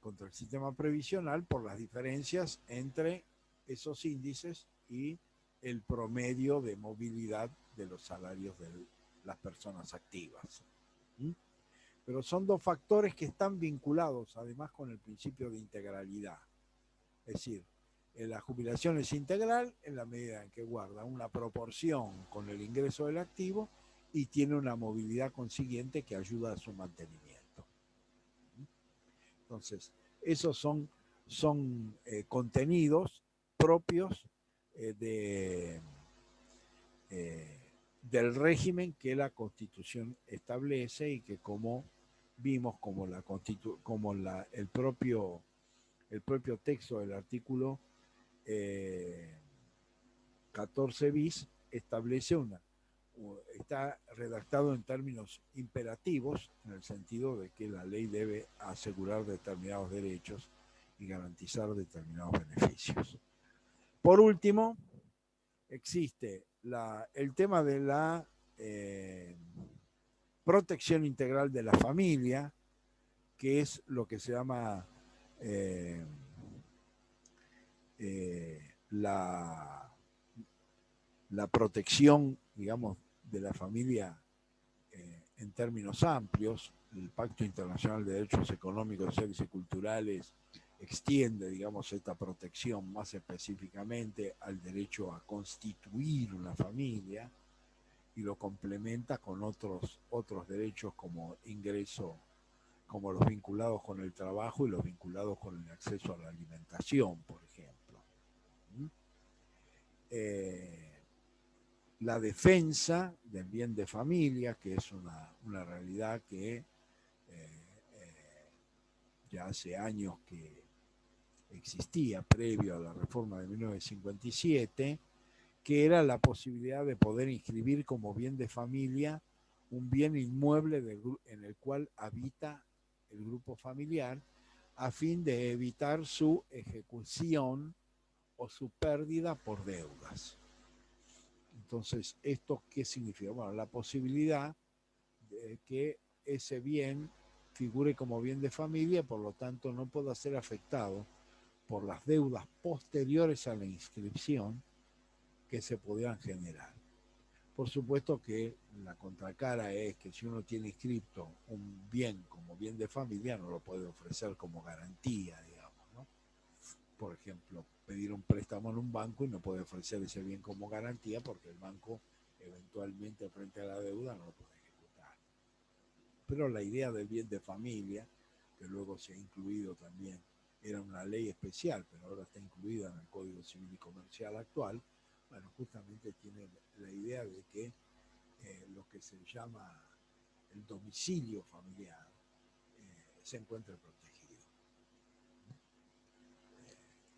contra el sistema previsional, por las diferencias entre esos índices y el promedio de movilidad de los salarios de las personas activas. Pero son dos factores que están vinculados además con el principio de integralidad. Es decir, la jubilación es integral en la medida en que guarda una proporción con el ingreso del activo y tiene una movilidad consiguiente que ayuda a su mantenimiento. Entonces, Esos son contenidos propios de, del régimen que la Constitución establece y que, como vimos, el propio texto del artículo 14 bis establece está redactado en términos imperativos, en el sentido de que la ley debe asegurar determinados derechos y garantizar determinados beneficios. Por último, existe el tema de la protección integral de la familia, que es lo que se llama la protección, digamos, de la familia en términos amplios. El Pacto Internacional de Derechos Económicos, Sociales y Culturales extiende, digamos, esta protección más específicamente al derecho a constituir una familia y lo complementa con otros derechos como ingreso, como los vinculados con el trabajo y los vinculados con el acceso a la alimentación, por ejemplo. La defensa del bien de familia, que es una realidad que ya hace años que existía previo a la reforma de 1957, que era la posibilidad de poder inscribir como bien de familia un bien inmueble en el cual habita el grupo familiar, a fin de evitar su ejecución o su pérdida por deudas. Entonces, ¿esto qué significa? Bueno, la posibilidad de que ese bien figure como bien de familia, por lo tanto no pueda ser afectado por las deudas posteriores a la inscripción que se podían generar. Por supuesto que la contracara es que si uno tiene inscrito un bien como bien de familia, no lo puede ofrecer como garantía, digamos, ¿no? Por ejemplo, pedir un préstamo en un banco y no puede ofrecer ese bien como garantía porque el banco eventualmente frente a la deuda no lo puede ejecutar. Pero la idea del bien de familia, que luego se ha incluido también, era una ley especial, pero ahora está incluida en el Código Civil y Comercial actual, bueno, justamente tiene la idea de que lo que se llama el domicilio familiar se encuentre protegido.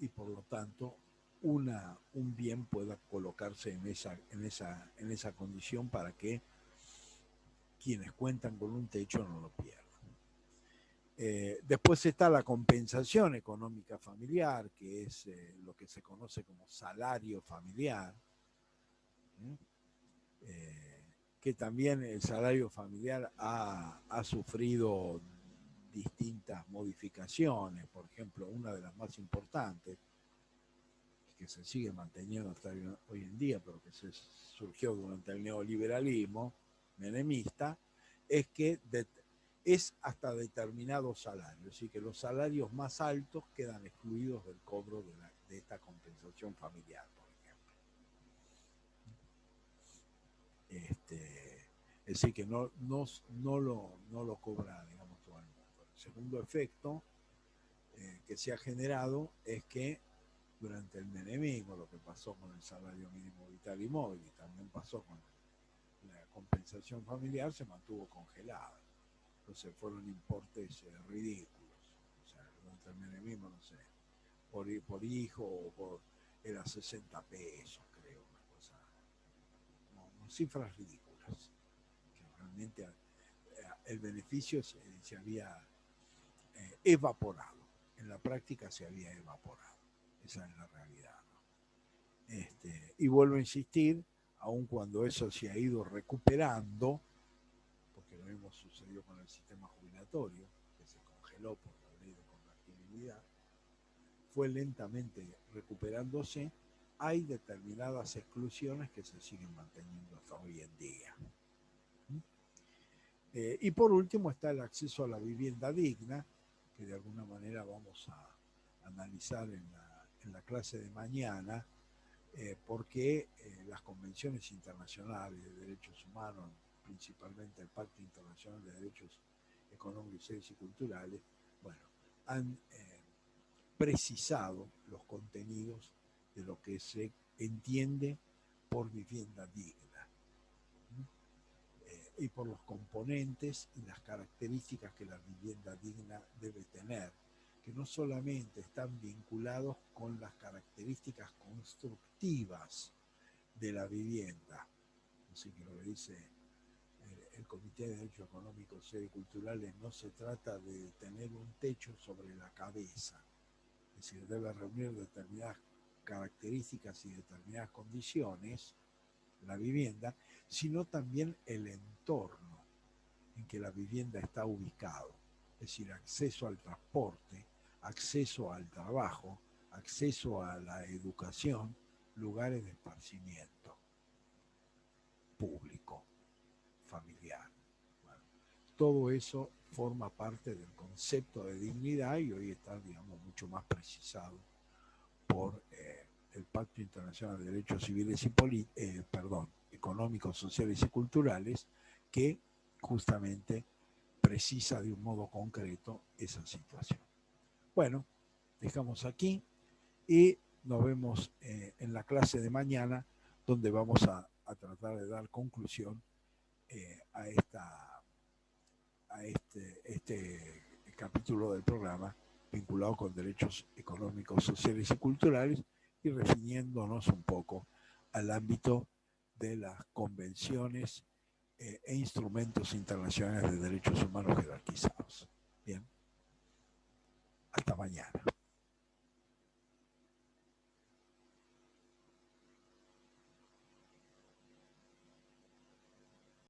Y por lo tanto, un bien pueda colocarse en esa condición para que quienes cuentan con un techo no lo pierdan. Después está la compensación económica familiar, que es lo que se conoce como salario familiar, que también el salario familiar ha sufrido distintas modificaciones. Por ejemplo, una de las más importantes, que se sigue manteniendo hasta hoy en día, pero que surgió durante el neoliberalismo menemista, es que es hasta determinado salario, así que los salarios más altos quedan excluidos del cobro de esta compensación familiar, por ejemplo. Es decir, que no lo cobra, digamos, todo el mundo. El segundo efecto que se ha generado es que durante el menemismo, lo que pasó con el salario mínimo vital y móvil, y también pasó con la compensación familiar, se mantuvo congelada. Entonces fueron importes ridículos. O sea, durante el menemismo, no sé, por hijo era 60 pesos, creo, una cosa. No, cifras ridículas. Que realmente el beneficio se había evaporado. En la práctica se había evaporado. Esa es la realidad. Y vuelvo a insistir, aun cuando eso se ha ido recuperando, porque lo mismo sucedió con el sistema jubilatorio, que se congeló por la ley de convertibilidad, fue lentamente recuperándose, hay determinadas exclusiones que se siguen manteniendo hasta hoy en día. Y por último está el acceso a la vivienda digna, que de alguna manera vamos a analizar en la clase de mañana, porque las convenciones internacionales de derechos humanos, principalmente el Pacto Internacional de Derechos Económicos, Sociales y Culturales, bueno, han precisado los contenidos de lo que se entiende por vivienda digna y por los componentes y las características que la vivienda digna debe tener, que no solamente están vinculados con las características constructivas de la vivienda, así que lo que dice el Comité de Derechos Económicos, Sociales y Culturales, no se trata de tener un techo sobre la cabeza, es decir, debe reunir determinadas características y determinadas condiciones la vivienda, sino también el entorno en que la vivienda está ubicado, es decir, acceso al transporte, acceso al trabajo, acceso a la educación, lugares de esparcimiento público, familiar. Bueno, todo eso forma parte del concepto de dignidad y hoy está, digamos, mucho más precisado por el Pacto Internacional de Derechos Civiles y Económicos, Sociales y Culturales, que justamente precisa de un modo concreto esa situación. Bueno, dejamos aquí y nos vemos en la clase de mañana, donde vamos a tratar de dar conclusión a este capítulo del programa vinculado con derechos económicos, sociales y culturales y refiriéndonos un poco al ámbito de las convenciones e instrumentos internacionales de derechos humanos jerarquizados.